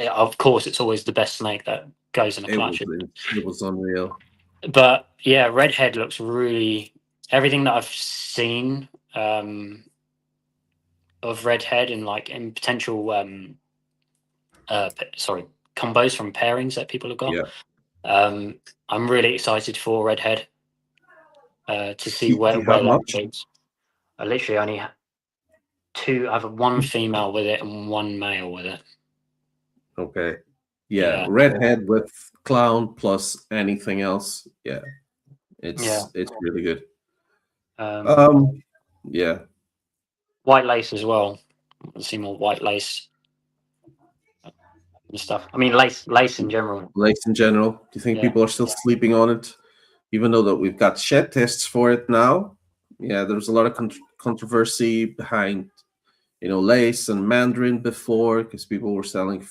of course it's always the best snake that goes in a clutch. It was unreal. But yeah, Redhead looks really, everything that I've seen of Redhead and in potential combos from pairings that people have got. Yeah. I'm really excited for Redhead to see where that goes. I literally only have two. I have one female with it and one male with it. Okay. Yeah. Redhead with clown plus anything else. Yeah. It's really good. Yeah. White lace as well. Let's see more white lace and stuff. I mean, lace in general. Lace in general. Do you think people are still sleeping on it, even though that we've got shed tests for it now? Yeah, there's a lot of controversy behind, lace and mandarin before, because people were selling,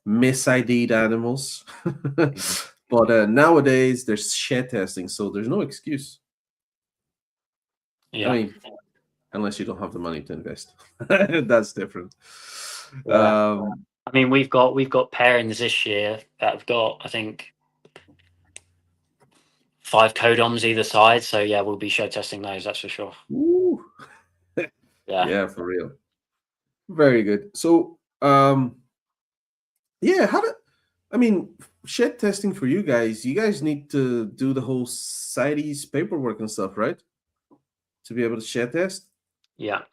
mis-ID'd animals. But nowadays there's shed testing, so there's no excuse. Yeah. I mean, unless you don't have the money to invest. That's different. Yeah. I mean, we've got pairings this year that have got, I think, 5 codoms either side. So yeah, we'll be shed testing those. That's for sure. Ooh. Yeah, for real. Very good. So, shed testing for you guys. You guys need to do the whole CITES paperwork and stuff, right? To be able to shed test. Yeah.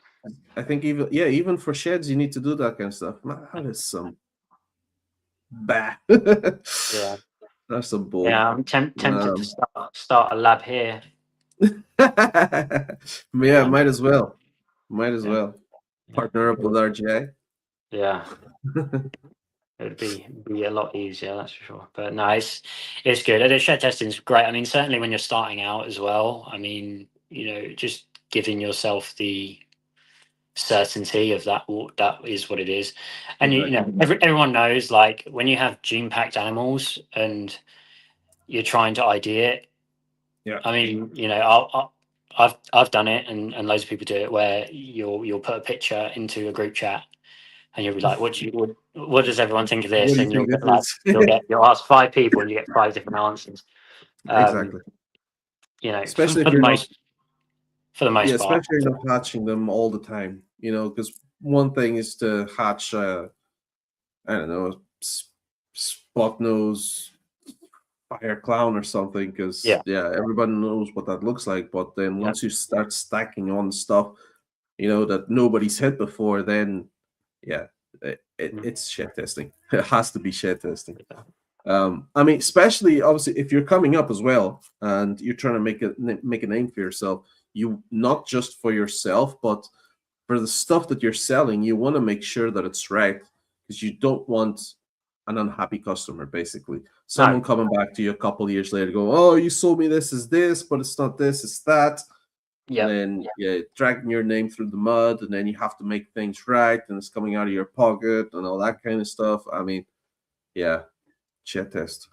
I think even for sheds, you need to do that kind of stuff. That is some bah. Yeah. That's some bull. Yeah, I'm tempted to start a lab here. Yeah, might as well. Partner up with RGI. Yeah. It'd be a lot easier, that's for sure. But no, it's good. The shed testing is great. I mean, certainly when you're starting out as well. I mean, just giving yourself the certainty of that is what it is. And everyone knows, like, when you have gene packed animals and you're trying to ID it. Yeah. I mean, I've done it, and loads of people do it, where you'll put a picture into a group chat, and you'll be like, what does everyone think of this? And you'll ask 5 people, and you get 5 different answers. Exactly. Especially for the most part. Especially if you're not hatching them all the time. Because one thing is to hatch, I don't know, spot nose fire clown or something, because everybody knows what that looks like. But then once you start stacking on stuff, that nobody's hit before, then it's shed testing. It has to be shed testing. I mean, especially obviously if you're coming up as well and you're trying to make a name for yourself, you not just for yourself, but for the stuff that you're selling, you want to make sure that it's right, because you don't want an unhappy customer, basically. Someone coming back to you a couple of years later, go, "Oh, you sold me this is this, but it's not this, it's that." Yeah. then dragging your name through the mud, and then you have to make things right, and it's coming out of your pocket and all that kind of stuff. I mean, yeah, chat test.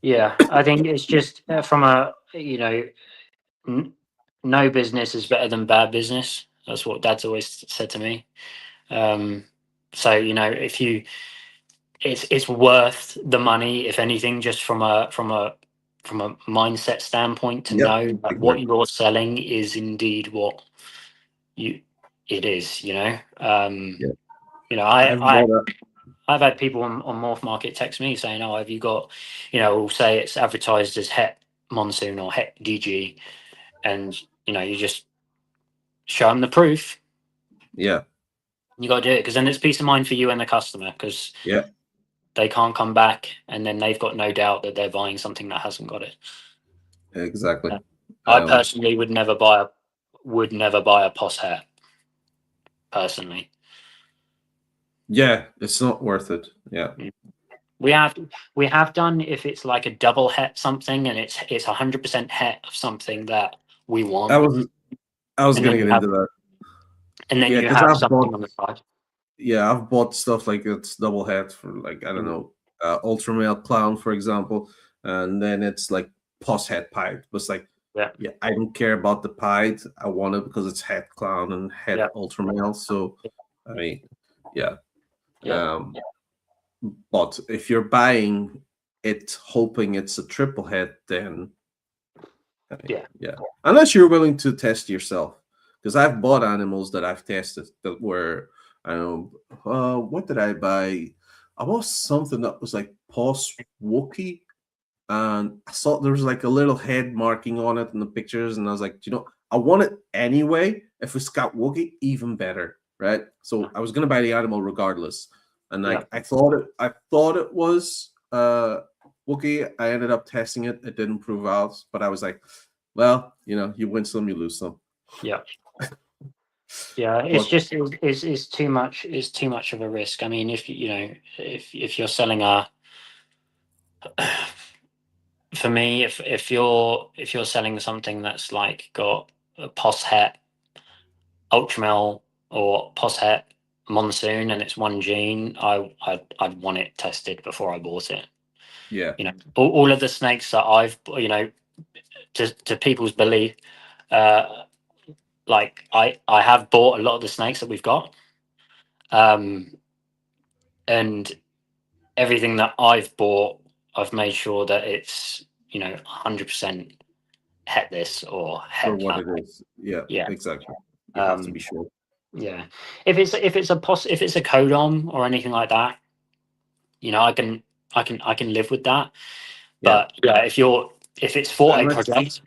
Yeah, I think it's just from a no business is better than bad business. That's what Dad's always said to me. So if you, it's worth the money, if anything, just from a mindset standpoint, to Yep, know that what exactly. you're selling is indeed what it is. Yeah. I've I bought a I've had people on Morph Market text me saying, "Oh, have you got, we'll say it's advertised as Het Monsoon or Het DG," and you just show them the proof. yeah. You got to do it, because then it's peace of mind for you and the customer, because Yeah, they can't come back and then they've got no doubt that they're buying something that hasn't got it. exactly. I personally would never buy a POS hat. Personally, yeah, it's not worth it. Yeah. we have done, if it's like a double het something and it's 100% het of something that we I want, was I was and gonna then get into that. Yeah, you because have something on the side. I've bought stuff like it's double head for, like, I don't know, ultra male clown, for example, and then it's like pos head pied. But it's like, Yeah, I don't care about the pied. I want it because it's head clown and head yeah, ultra male. So I mean, yeah. yeah, But if you're buying it hoping it's a triple head, then yeah. unless you're willing to test yourself, because I've bought animals that I've tested that were, I don't know, what did I buy? I bought something that was like Pos Wookie, and I saw there was like a little head marking on it in the pictures, and I was like, I want it anyway. If it's got Wookie, even better, right? So I was gonna buy the animal regardless, and Yeah. like I thought it was Wookie. I ended up testing it; it didn't prove out, but I was like, well, you win some, you lose some. Yeah. Yeah, it's But just it's too much. It's too much of a risk. I mean, if if you're selling for me, if you're selling something that's like got a POS het Ultramel or POS het Monsoon and it's one gene, I'd want it tested before I bought it. yeah, All of the snakes that I've to people's belief, like I have bought a lot of the snakes that we've got, and everything that I've bought, I've made sure that it's 100% het this or for het what that. it is. Yeah, Yeah. exactly. You have to be sure. Yeah. If it's a codom or anything like that, I can live with that. Yeah, But yeah, if it's for a unless project,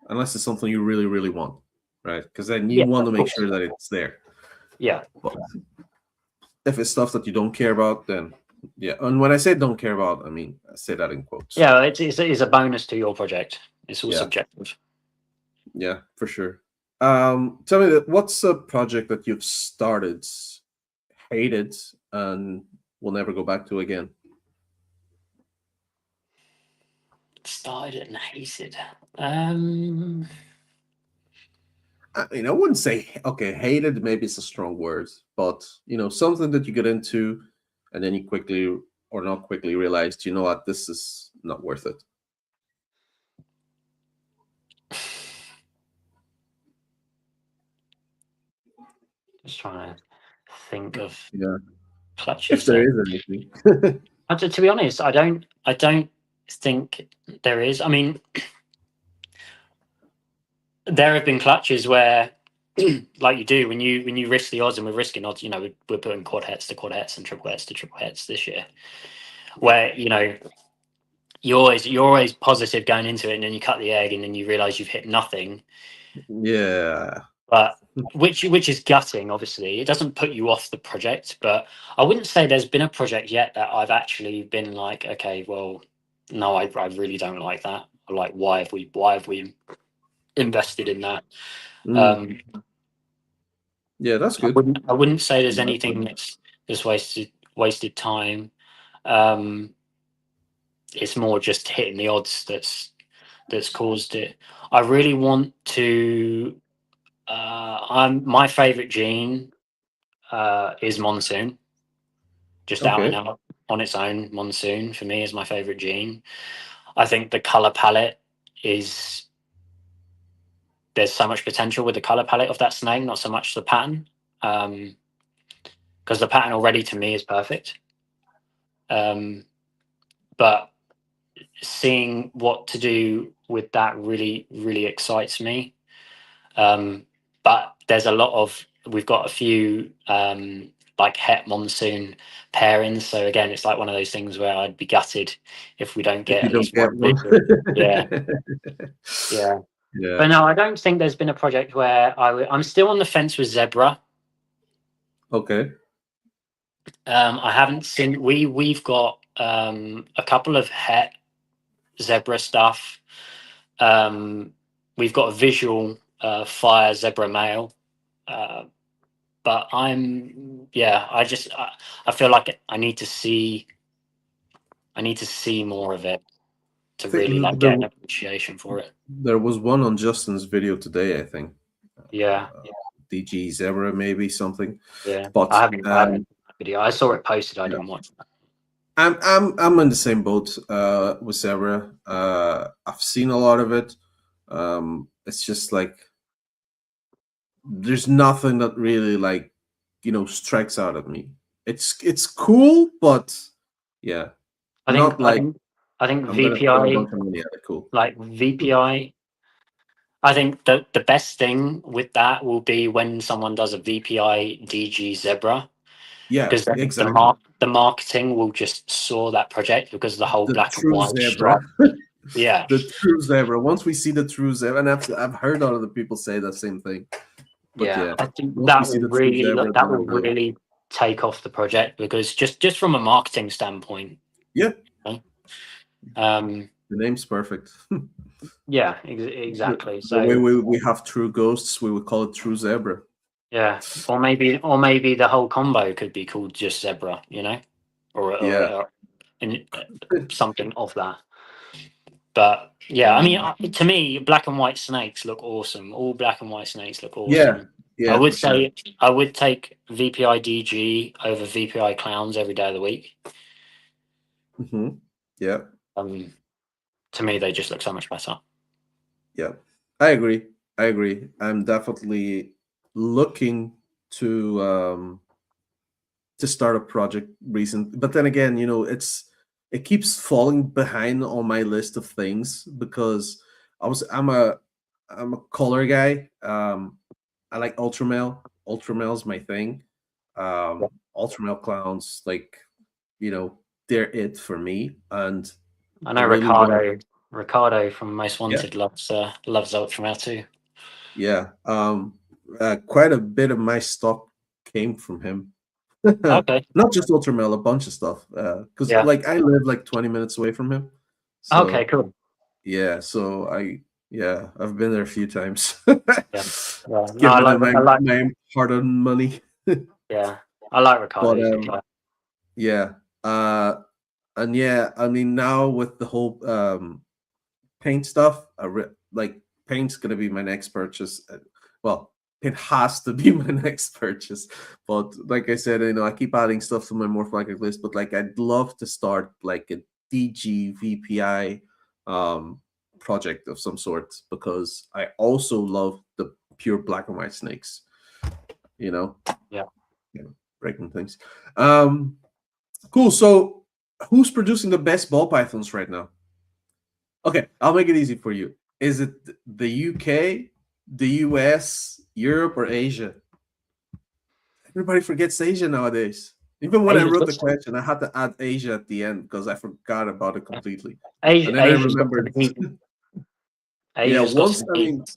unless it's something you really, really want, right? Because then you yeah, want to of make course. sure that it's there. Yeah. But if it's stuff that you don't care about, then and when I say don't care about, I mean I say that in quotes. Yeah, it's a bonus to your project. It's all subjective. Yeah, for sure. Tell me, what's a project that you've started, hated, and will never go back to again? Started and hated. I mean, I wouldn't say hated. Maybe it's a strong word, but something that you get into, and then you quickly or not quickly realized, you know what, this is not worth it. Just trying to think of If clutches. there is anything. To be honest, I don't think there is. I mean, there have been clutches where, like you do when you risk the odds, and we're risking odds. We're putting quad hets to quad hets and triple hets to triple hets this year, where you're always positive going into it, and then you cut the egg, and then you realize you've hit nothing. Yeah. But which is gutting. Obviously, it doesn't put you off the project, but I wouldn't say there's been a project yet that I've actually been like, okay, well, no, I really don't like that. Or like, why have we invested in that? Yeah, that's good. I wouldn't say there's anything that's wasted time. It's more just hitting the odds that's caused it. I really want to. My favorite gene is monsoon. Just out and Okay. out on its own, monsoon for me is my favorite gene. I think the color palette is there's so much potential with the color palette of that snake, not so much the pattern, because the pattern already to me is perfect. But seeing what to do with that really, really excites me. But there's a lot of we've got a few like het monsoon pairings. So again, it's like one of those things where I'd be gutted if we don't If get you at don't least get one one. visual. Yeah, yeah. Yeah. But no, I don't think there's been a project where I'm still on the fence with zebra. Okay. I haven't seen we've got a couple of het zebra stuff. We've got a visual fire zebra male. But I feel like I need to see more of it to I think really like get an appreciation for it. there was one on Justin's video today, I think. Yeah, DG Zebra, maybe something. yeah. But I haven't seen that video. I saw it posted. I yeah. didn't watch that. I'm in the same boat with Zebra. I've seen a lot of it. It's just like there's nothing that really like strikes out at me. It's cool, but yeah, I think not I like think I think I'm gonna throw a VPI bunch of money at it. Cool. like VPI. I think the best thing with that will be when someone does a VPI DG Zebra, Yeah, because then exactly. the marketing will just soar that project because of the whole The black and true white zebra. strap. Yeah, The true zebra. Once we see the true zebra, and I've heard other people say the same thing. But yeah. yeah, I think once we that see will the true really zebra, that then will we'll know. really take off the project, because just from a marketing standpoint. Yeah. You know? The name's perfect. Yeah, exactly. The way So we have true ghosts, we would call it true zebra. yeah, or maybe the whole combo could be called just Zebra, Yeah. or something of that. But yeah, I mean, to me, black and white snakes look awesome. All black and white snakes look Yeah. awesome. I Yeah, would for sure. say I would take VPI DG over VPI clowns every day of the week. Yeah. To me, they just look so much better. Yeah. I agree. I'm definitely looking to start a project recent, but then again, it keeps falling behind on my list of things because I'm a color guy. I like ultramale. Ultramale's my thing. Ultramale clowns, like, they're it for me. And I I know really want, Ricardo from Most yeah, Wanted loves Ultramare too. yeah. Quite a bit of my stock came from him. Okay. Not just Ultramel, a bunch of stuff. Because Yeah. like I live like 20 minutes away from him. Okay. So Cool. yeah, I've been there a few times. Yeah. Yeah. No, Giving him my hard-earned money. Yeah, I like Ricardo. But He's a good guy. yeah. And yeah, I mean, now with the whole paint stuff, like paint's gonna be my next purchase. Well, it has to be my next purchase. But like I said, I keep adding stuff to my Morphlagic list. But like, I'd love to start like a DG VPI project of some sort, because I also love the pure black and white snakes. Yeah. Breaking things. Cool. So, who's producing the best ball pythons right now? Okay, I'll make it easy for you. Is it the UK, the US, Europe, or Asia? Everybody forgets Asia nowadays. Even when I Asia's wrote got the some, question, I had to add Asia at the end because I forgot about it completely. Asia, And then I Asia's got some remembered. heat. Yeah, Asia's got some heat.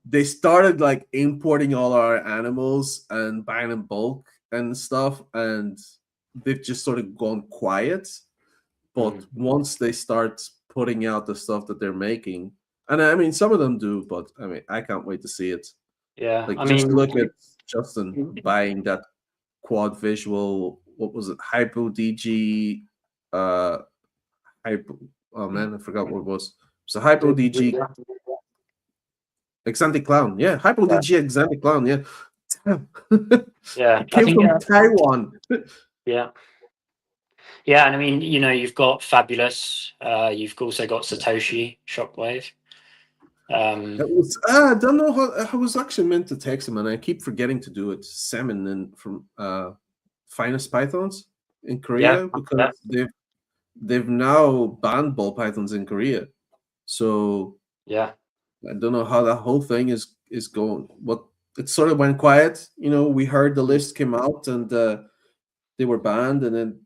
they started like importing all our animals and buying in bulk and stuff, and they've just sort of gone quiet. But once they start putting out the stuff that they're making, and I mean, some of them do, but I mean, I can't wait to see it. Yeah, Like, I just mean, look at Justin buying that quad visual. What was it? Hypo DG. Hypo. Oh man, I forgot what it was. So Hypo DG Exantic Clown. Yeah, Hypo DG Exantic Clown. Yeah. Yeah, It came from Taiwan. Yeah. Yeah, and I mean, you've got Fabulous. You've also got Satoshi Shockwave. I don't know how I was actually meant to text him, and I keep forgetting to do it. Salmon and from Finest Pythons in Korea, because they've now banned ball pythons in Korea. So yeah, I don't know how that whole thing is going. What it sort of went quiet. We heard the list came out and they were banned, and then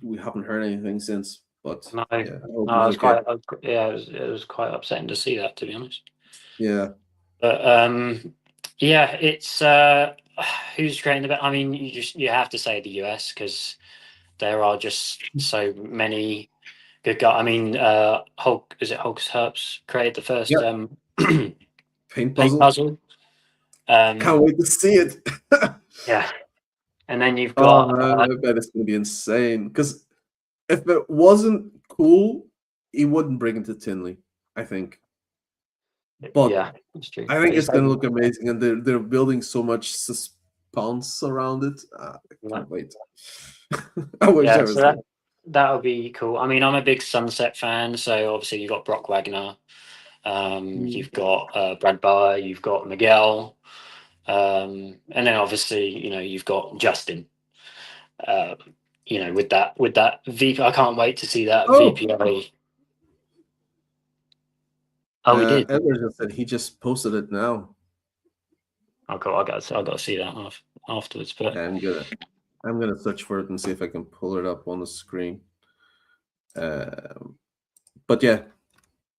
we haven't heard anything since. But no, yeah, I hope no, he's okay. it was quite upsetting to see that, to be honest. Yeah. But yeah, it's who's creating the bet? I mean, you have to say the US, because there are just so many good guys. I mean, Hulk Herps created the first Paint paint puzzle. puzzle. Can't wait to see it. Yeah, and then you've got. I bet it's gonna be insane. Because if it wasn't cool, he wouldn't bring it to Tinley, I think. But Yeah, that's true. I think it's gonna look amazing, and they're building so much suspense around it. I can't wait. I wish I was there. That would be cool. I mean, I'm a big Sunset fan, so obviously you've got Brock Wagner, you've got Brad Barr, you've got Miguel, and then obviously you've got Justin. With that VP, I can't wait to see that VPA. Oh, we did. Edward just said he just posted it now. Oh, cool. I got to see that afterwards. But I'm gonna search for it and see if I can pull it up on the screen. But yeah,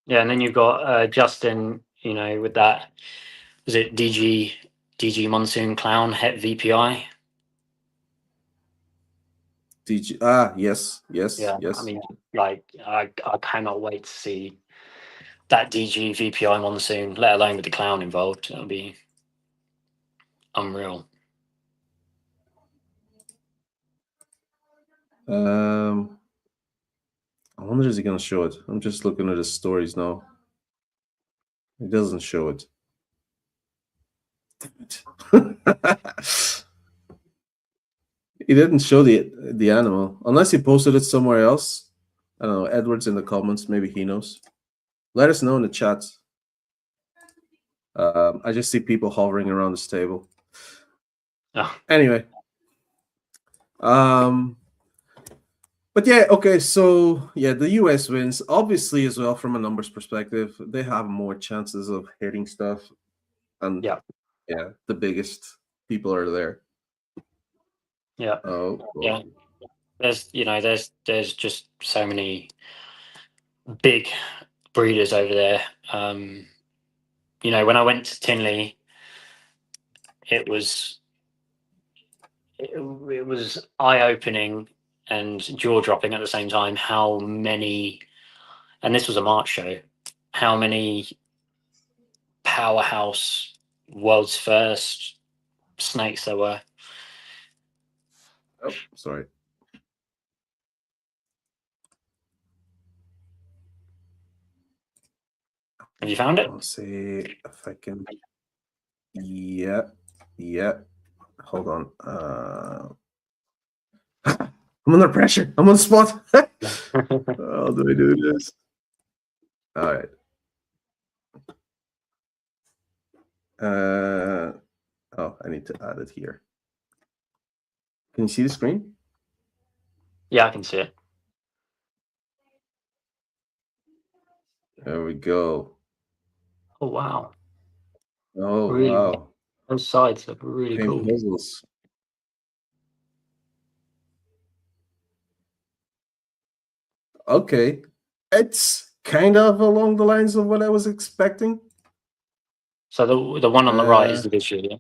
and then you've got Justin. With that, was it DG Monsoon Clown Het VPI? DG. Yes. Yeah, I mean, I cannot wait to see that DG VPI Monsoon, let alone with the clown involved. It'll be unreal. I wonder, is he gonna show it? I'm just looking at his stories now. He doesn't show it. Damn it. He didn't show the animal, unless he posted it somewhere else. I don't know. Edward's in the comments. Maybe he knows. Let us know in the chat. I just see people hovering around this table. Oh. Anyway. But yeah, okay, so yeah, the US wins. Obviously, as well, from a numbers perspective, they have more chances of hitting stuff. And yeah, the biggest people are there. Yeah. Oh, well. Yeah. There's just so many big breeders over there. When I went to Tinley, it was eye-opening and jaw-dropping at the same time how many, and this was a March show, how many powerhouse world's first snakes there were. Oh, sorry. Have you found it? I'll see if I can. Yeah. Hold on. I'm under pressure. I'm on the spot. How do I do this? All right. Oh, I need to add it here. Can you see the screen? Yeah, I can see it. There we go. Oh, wow. Oh, really, wow. Those sides look really cool. Puzzles. Okay. It's kind of along the lines of what I was expecting. So the one on the right is the visual, yeah?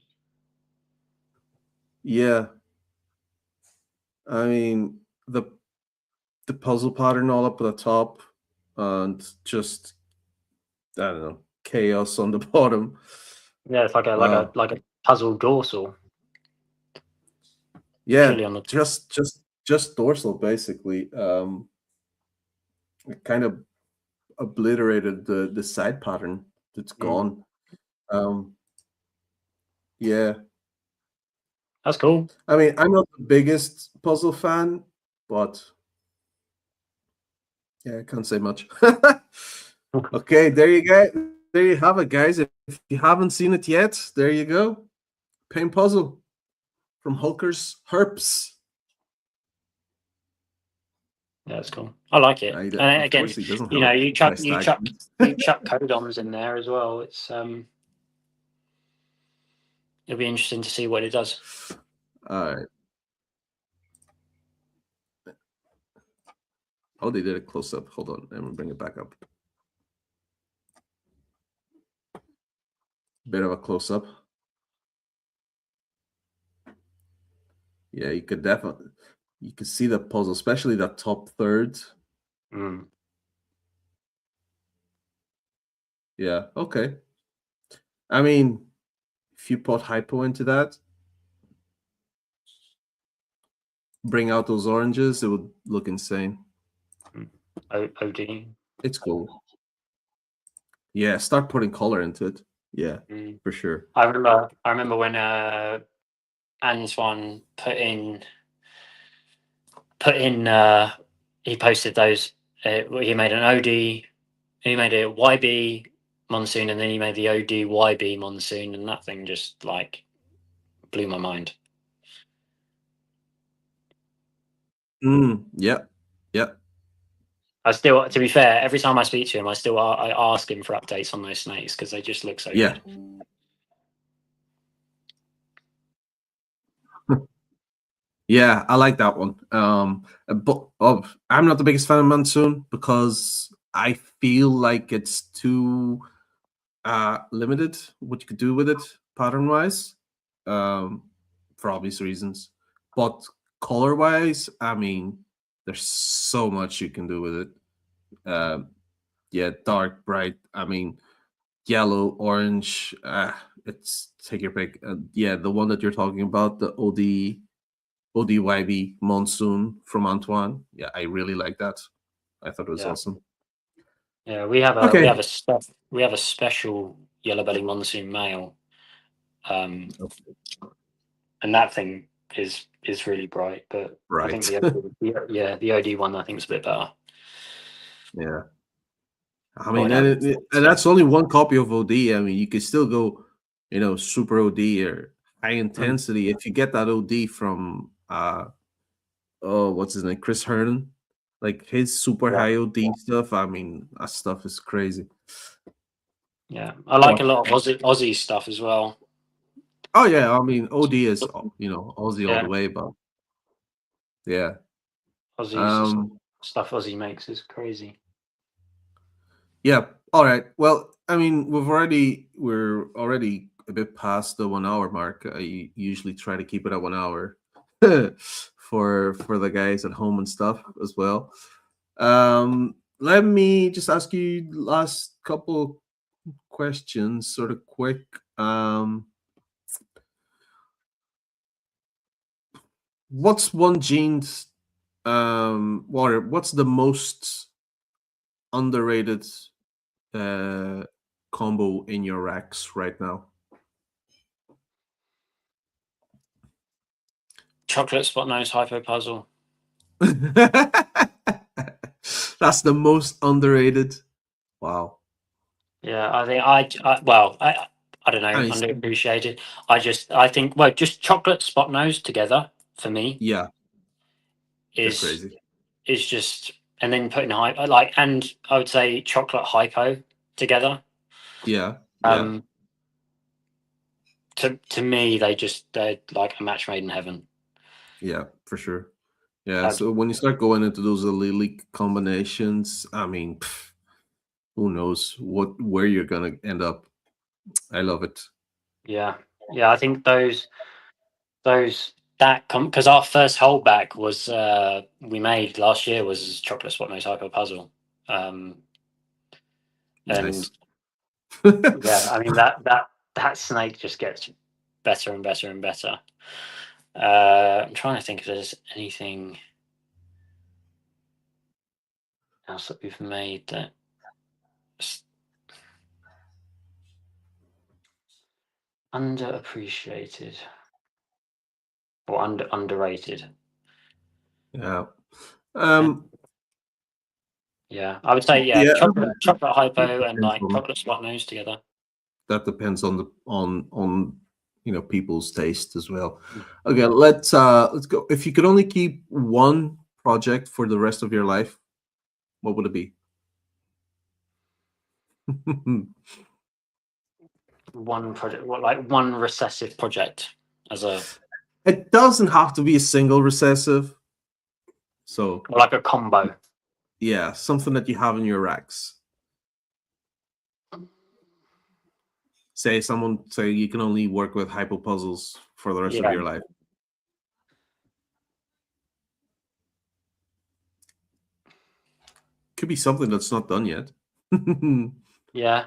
Yeah. I mean, the puzzle pattern all up at the top, and just, I don't know, chaos on the bottom. Yeah, it's like a puzzle dorsal. Yeah, just dorsal, basically. Kind of obliterated the side pattern. It's gone. Yeah. That's cool. I mean, I'm not the biggest puzzle fan, but yeah, I can't say much. Okay, there you go. There you have it, guys. If you haven't seen it yet, there you go. Paint puzzle from Hulker's Herps. Yeah, that's cool. I like it. And Of again, course, he doesn't you have know, a you chuck nice you tag. chuck you chuck codons in there as well. It's it'll be interesting to see what it does. All right. Oh, they did a close up. Hold on, let me bring it back up. Bit of a close up. Yeah, you could see the puzzle, especially that top third. Yeah, okay. I mean, if you put hypo into that, bring out those oranges, it would look insane. OD. It's cool. Yeah, start putting color into it. Yeah, for sure. I remember when Antoine put in he posted those. He made an OD. He made a YB monsoon, and then he made the OD YB monsoon, and that thing just like blew my mind. Yep. Yep. I still, to be fair, every time I speak to him, I ask him for updates on those snakes because they just look so good. Yeah, I like that one. But I'm not the biggest fan of Monsoon because I feel like it's too limited what you could do with it pattern wise, for obvious reasons. But color wise, I mean, there's so much you can do with it. Yeah, dark, bright. I mean, yellow, orange. It's take your pick. Yeah, the one that you're talking about, the ODYB Monsoon from Antoine. Yeah, I really like that. I thought it was awesome. Yeah, we have a special yellow belly monsoon male, and that thing is really bright. But I think the OD one I think is a bit better. Yeah, I mean, and that's only one copy of OD. I mean, you could still go, super OD or high intensity if you get that OD from what's his name, Chris Herndon, like his super high OD stuff. I mean, that stuff is crazy. Yeah, I like a lot of Aussie stuff as well. Oh yeah, I mean, OD is Aussie all the way, but yeah, stuff Aussie makes is crazy. Yeah. All right. Well, I mean, we're already a bit past the 1 hour mark. I usually try to keep it at 1 hour for the guys at home and stuff as well. Let me just ask you last couple questions, sort of quick. What's one gene's what's the most underrated combo in your racks right now? Chocolate spot nose hypo puzzle. That's the most underrated. Wow. Yeah, I think I don't know, underappreciated. I think just chocolate spot nose together for me. Yeah. Is crazy. Is just, and then putting and I would say chocolate hypo together. Yeah. To me, they're like a match made in heaven. Yeah, for sure. Yeah. So when you start going into those elite combinations, I mean, who knows where you're gonna end up. I love it. Yeah. I think because our first holdback was we made last year was chocolate spot nose hypo puzzle. Nice. And yeah, I mean that snake just gets better and better and better. I'm trying to think if there's anything else that we've made that Underappreciated or underrated. Yeah. Yeah, I would say Yeah. chocolate It hypo and depends like on, chocolate spot nose together. that depends on the on people's taste as well. Mm. Okay, let's go. If you could only keep one project for the rest of your life, what would it be? One project, like one recessive project as a It doesn't have to be a single recessive. So or like a combo. yeah, something that you have in your racks. Say you can only work with hypo puzzles for the rest of Yeah, your life. Could be something that's not done yet. yeah.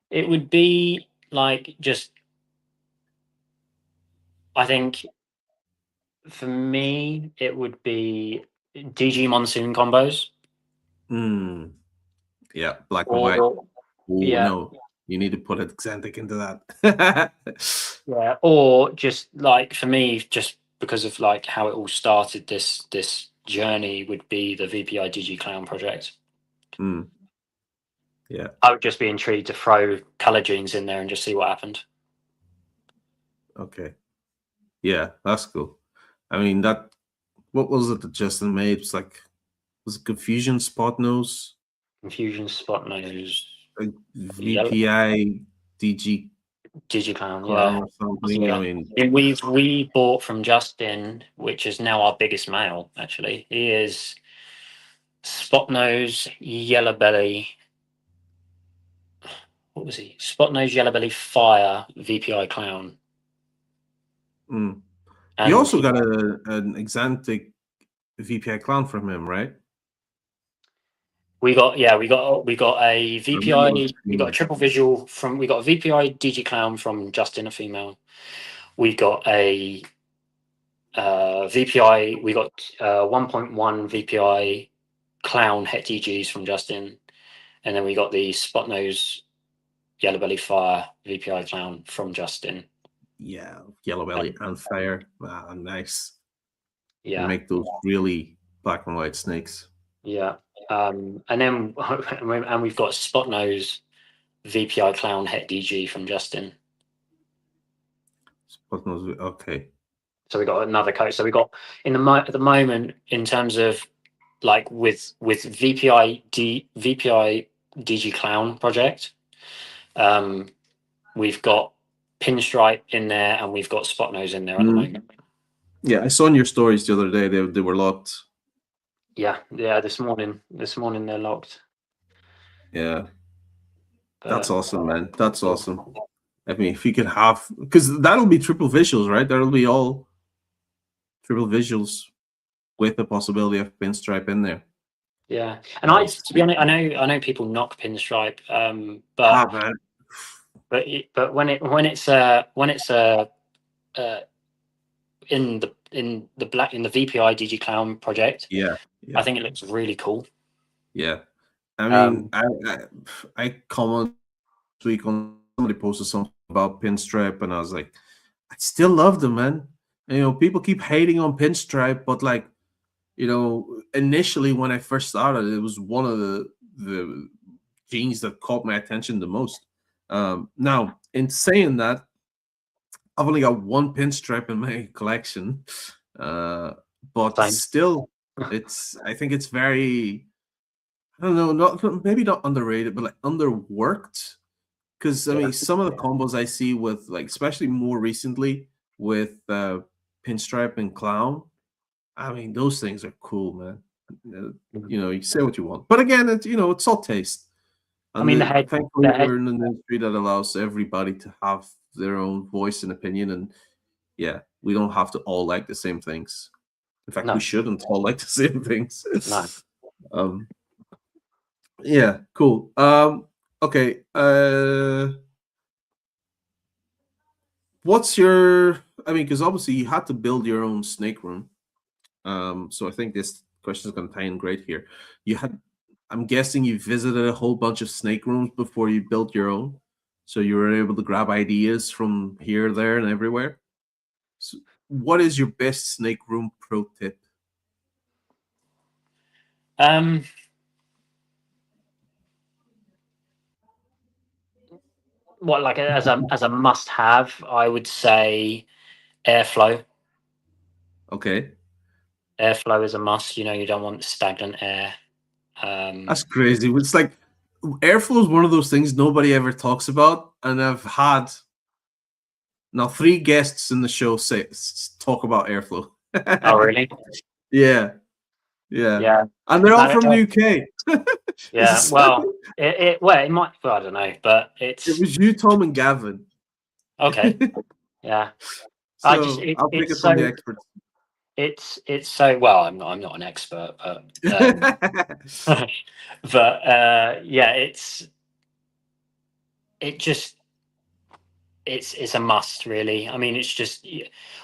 It would be like just. I think for me, it would be DG Monsoon combos. Yeah, black and white. Or Oh yeah, no, you need to put Xantic into that. yeah, or just like for me, just because of like how it all started, this journey would be the VPI DG Clown project. Yeah. I would just be intrigued to throw color genes in there and just see what happened. Okay. Yeah, that's cool. I mean, that what was it that Justin made? It's like, was it Confusion Spot Nose, Confusion spot nose, like yellow VPI DG DG Clown, Clown yeah. or something? I Yeah. mean, We bought from Justin, which is now our biggest male, actually. He is spot nose, yellow belly. What was he? Spot nose, yellow belly, fire, VPI clown. you And also got an Xantic VPI Clown from him, right? we got a I remember VPI, we got a seeing. triple visual from we got a VPI DG clown from Justin, a female. We got a VPI, we got 1.1 VPI clown het DGs from Justin. And then we got the spot nose yellow belly fire VPI clown from Justin. Yeah, Yellow Belly And and Fire. Ah, nice. You yeah, make those really black and white snakes. yeah. And then and we've got spot nose VPI clown het DG from Justin. Okay. So we got another coat. So we got at the moment in terms of like with VPI DG clown project. We've got pinstripe in there and we've got spot nose in there at the moment. Yeah, I saw in your stories the other day they were locked. Yeah. This morning they're locked. Yeah, that's But awesome, man. That's awesome. I mean, if you could have, because that'll be triple visuals, right? That'll be all triple visuals with the possibility of pinstripe in there. yeah, and to be honest, I know people knock pinstripe, Man. but when it's in the VPI DG Clown project, Yeah, I yeah, think it looks really cool. yeah. I mean, Um, I comment this week on somebody posted something about pinstripe, and I was like, I still love them, man. And, people keep hating on pinstripe, but like, initially when I first started, it was one of the genes that caught my attention the most. Now, in saying that, I've only got one pinstripe in my collection, but same. still, I think it's very, I don't know, maybe not underrated, but like underworked. Because I Yeah, mean, some of the combos I see with like, especially more recently with pinstripe and clown, I mean, those things are cool, man. You say what you want, but again, it's all taste. I And mean thankfully, the head, we're in an industry that allows everybody to have their own voice and opinion. And yeah, we don't have to all like the same things. In fact, we no, shouldn't all like the same things. no. um, yeah, cool. Okay. What's your? I mean, because obviously you had to build your own snake room. So I think this question is going to tie in great here. You had I'm guessing you visited a whole bunch of snake rooms before you built your own, so you were able to grab ideas from here, there, and everywhere. So what is your best snake room pro tip? Um, what like as a must have, I would say airflow. Okay, Airflow is a must. You know, you don't want stagnant air. Um, that's crazy. It's like airflow is one of those things nobody ever talks about, and I've had now 3 guests in the show talk about airflow. oh, really? Yeah, yeah, Yeah. and they're all No, from the UK. yeah. Well, well, it might. Well, I don't know, but It it's was you, Tom, and Gavin. okay. Yeah. I just So I'll take it's it from the so experts. it's so well. I'm not an expert, but but yeah, it just it's a must really. I mean, it's just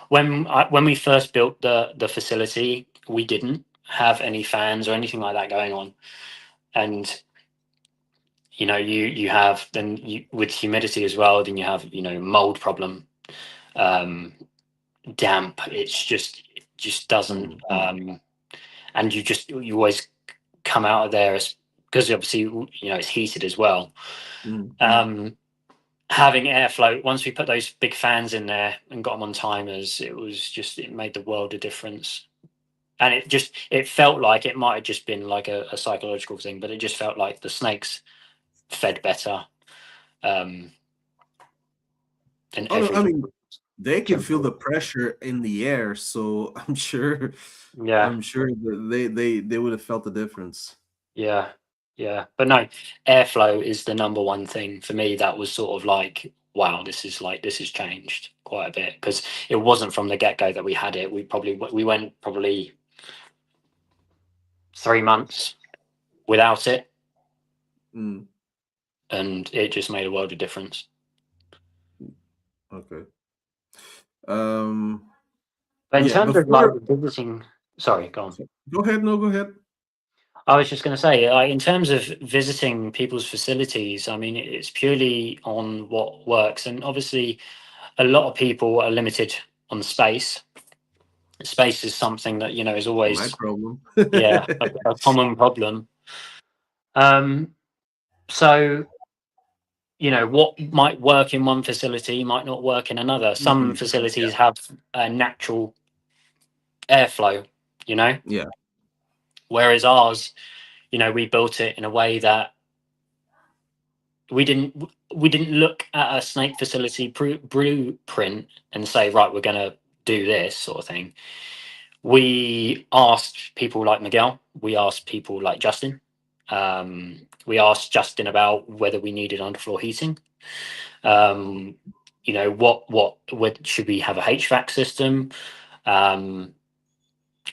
when we first built the facility, we didn't have any fans or anything like that going on, and you know you have then with humidity as well, then you have mold problem, um, damp. It just doesn't, and you always come out of there because obviously it's heated as well. Mm. Having airflow, once we put those big fans in there and got them on timers, it made the world of difference. And it felt like it might have just been like a psychological thing, but it just felt like the snakes fed better, um, and Oh no, I everything. mean they can feel the pressure in the air, so Yeah, I'm sure that they would have felt the difference. yeah, yeah. But no, airflow is the number one thing for me. That was sort of like, wow, this has changed quite a bit because it wasn't from the get go that we had it. We went probably 3 months without it, Mm. and it just made a world of difference. Okay. Um. But in Yeah. terms of like Before, visiting, sorry, go on. go ahead. No, go ahead. I was just going to say, like, in terms of visiting people's facilities, I mean, it's purely on what works, and obviously, a lot of people are limited on space. Space is something that is My always, problem. yeah, a common problem. Um, so what might work in one facility might not work in another. Some Mhm. facilities have a natural airflow, you know, Yeah. whereas ours, we built it in a way that we didn't we didn't look at a snake facility blueprint and say, right, we're going to do this sort of thing. We asked people like Miguel, we asked people like Justin, we asked Justin about whether we needed underfloor heating. um, what should we have a HVAC system? um,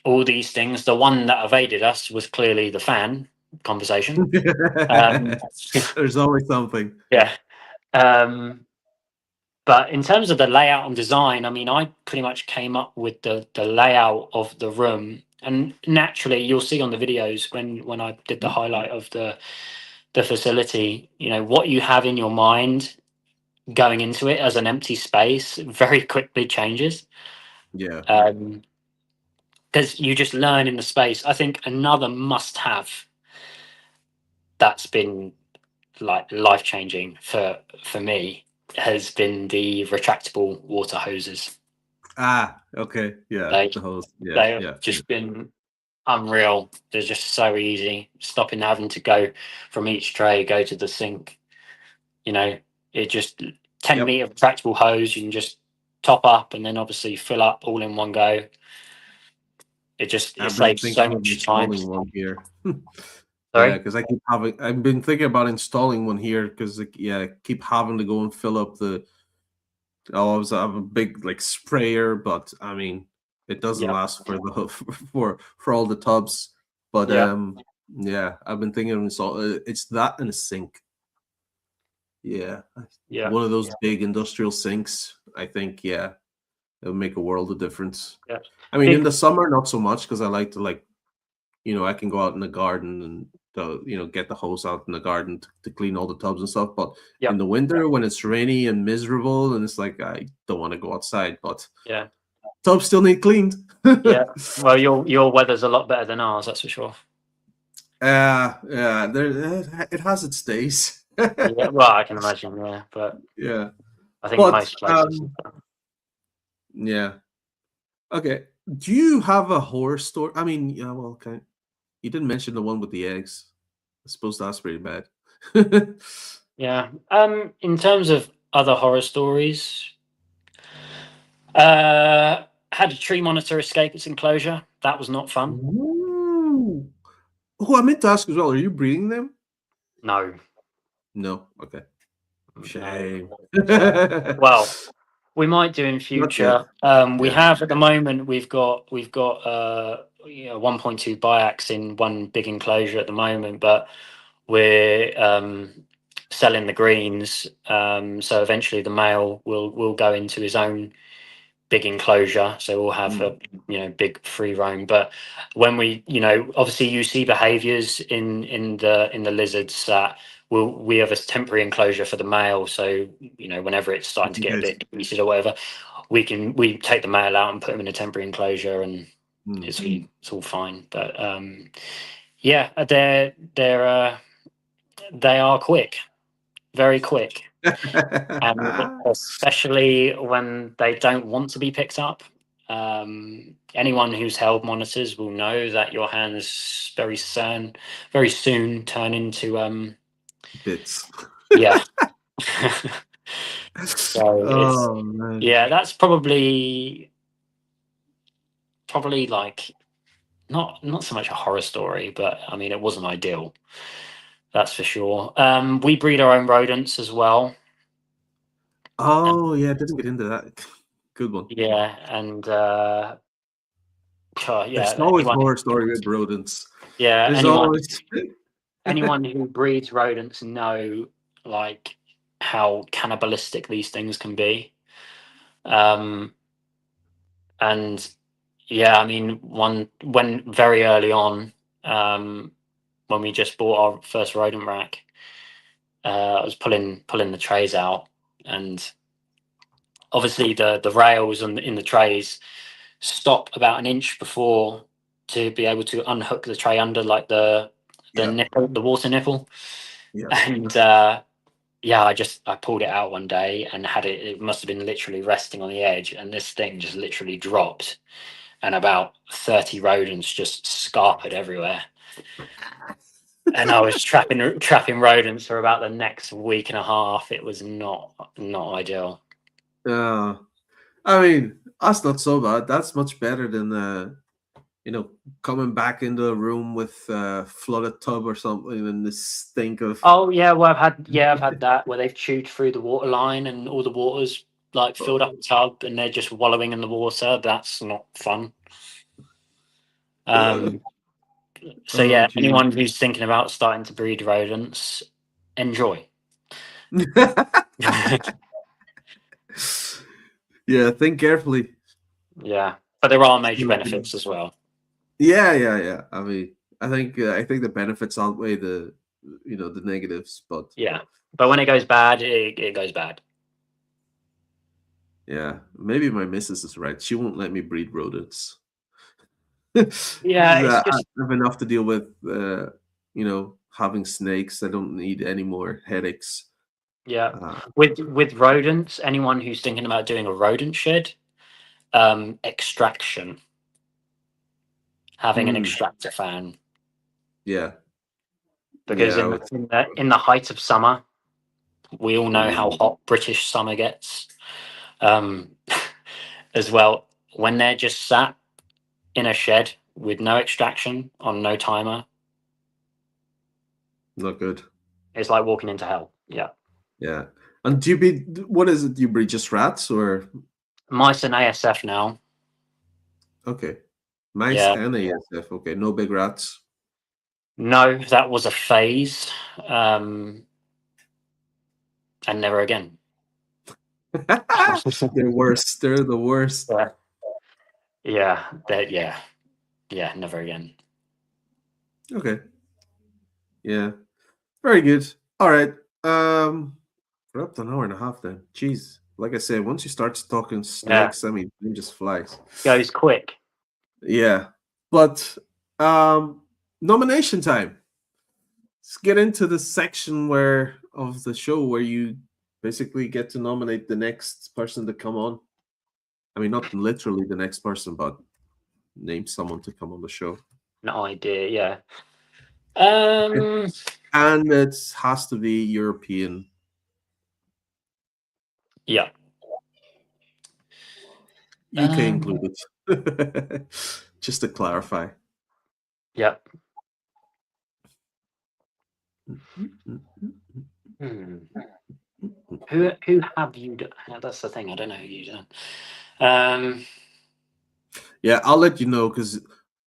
all these things. The one that evaded us was clearly the fan conversation. um, There's always something. yeah. um, but in terms of the layout and design, I mean, I pretty much came up with the layout of the room, and naturally you'll see on the videos when I did the highlight of the facility, what you have in your mind going into it as an empty space very quickly changes, Yeah. because you just learn in the space. I think another must have that's been like life changing for me has been the retractable water hoses. Ah. Okay. Yeah. They The host. Yeah. they have Yeah. Yeah. just been unreal. They're just so easy. Stopping having to go from each tray, go to the sink. You know, it just 10 Yep. meter retractable hose. You can just top up and then obviously fill up all in one go. It I've been saves so thinking of much time. installing one here. Yeah, Sorry. because I've been thinking about installing one here because yeah, I keep having to go and fill up the. I have a big like sprayer, but I mean, it doesn't Yeah. last for the for all the tubs. But Yeah. yeah, I've been thinking of install. It's that and a sink. Yeah, Yeah. one of those big industrial sinks. I think yeah, it would make a world of difference. Yeah. I mean, in Big. the summer, not so much because I like to I can go out in the garden and to get the hose out in the garden to clean all the tubs and stuff. But Yep. in the winter when it's rainy and miserable, and it's like I don't want to go outside, but Yeah. tubs still need cleaned. Yeah. Well, your weather's a lot better than ours, that's for sure. Yeah, it has its days. Yeah. Well, I can imagine. Yeah, but Yeah, I think but most places. yeah. Okay. Do you have a horror story? I mean, yeah. Well, okay. You didn't mention the one with the eggs. I suppose that's pretty bad. Yeah. In terms of other horror stories, had a tree monitor escape its enclosure. That was not fun. Ooh. Oh, I meant to ask as well. Are you breeding them? No. No. Okay. No. Shame. Well, we might do in Not yet. future. We Yeah. have at the moment. We've got 1.2 biacs in one big enclosure at the moment, but we're selling the greens. So eventually the male will go into his own big enclosure, so we'll have a big free roam. But when we obviously you see behaviors in the lizards that we have a temporary enclosure for the male, so whenever it's starting to get a Yes. bit heated or whatever, we take the male out and put him in a temporary enclosure, and it's all fine. But yeah, they are quick, very quick. And especially when they don't want to be picked up. Anyone who's held monitors will know that your hands very soon turn into Bits. yeah. So it's Oh man. that's probably like not so much a horror story, but I mean it wasn't ideal. That's for sure. We breed our own rodents as well. Oh yeah, didn't get into that. Good one. Yeah, and There's yeah, always horror story with rodents. There's anyone always. who breeds rodents know like how cannibalistic these things can be. And yeah, I mean, when very early on, when we just bought our first rodent rack, I was pulling the trays out, and obviously the rails in the trays stop about an inch before to be able to unhook the tray under like the Yeah. nipple, the water nipple. Yeah. And yeah, I pulled it out one day and had it must have been literally resting on the edge, and this thing just literally dropped, and about 30 rodents just scarpered everywhere. And I was trapping rodents for about the next week and a half. It was not ideal. Uh, I mean, that's not so bad. That's much better than coming back into a room with a flooded tub or something and the stink of. Oh yeah, well I've had that where they've chewed through the water line and all the water's like filled up the tub and they're just wallowing in the water. That's not fun. So Oh, yeah, geez. anyone who's thinking about starting to breed rodents, enjoy. Yeah, think carefully. Yeah, but there are major benefits as well. Yeah. I mean, I think the benefits outweigh the negatives, but Yeah, but when it goes bad, it goes bad. yeah, maybe my missus is right. She won't let me breed rodents. Yeah, it's I just have enough to deal with. Having snakes. I don't need any more headaches. yeah. Uh, With rodents, anyone who's thinking about doing a rodent shed, extraction, having an extractor fan, yeah, because yeah. in the height of summer, we all know how hot British summer gets. Um, as well, when they're just sat in a shed with no extraction on no timer, Not good. it's like walking into hell. Yeah. Yeah. And do you breed? What is it? Do you breed just rats or Mice and ASF now. okay, mice Yeah. and ASF? Okay, no big rats. No, that was a phase. And never again. They're worse. They're the worst. Yeah. Yeah. Never again. Okay. Yeah. Very good. All right. We're up to an hour and a half then. Jeez. Like I said, once you start talking Yeah, snakes, I mean, it just flies. goes quick. Yeah. But nomination time. Let's get into the section where of the show where you basically get to nominate the next person to come on. I mean, not literally the next person, but name someone to come on the show. No idea. Yeah. Okay. And it has to be European. Yeah. UK included. Just to clarify. Yeah. Hmm. Who have you done? That's the thing. I don't know who you done. Yeah, I'll let you know because,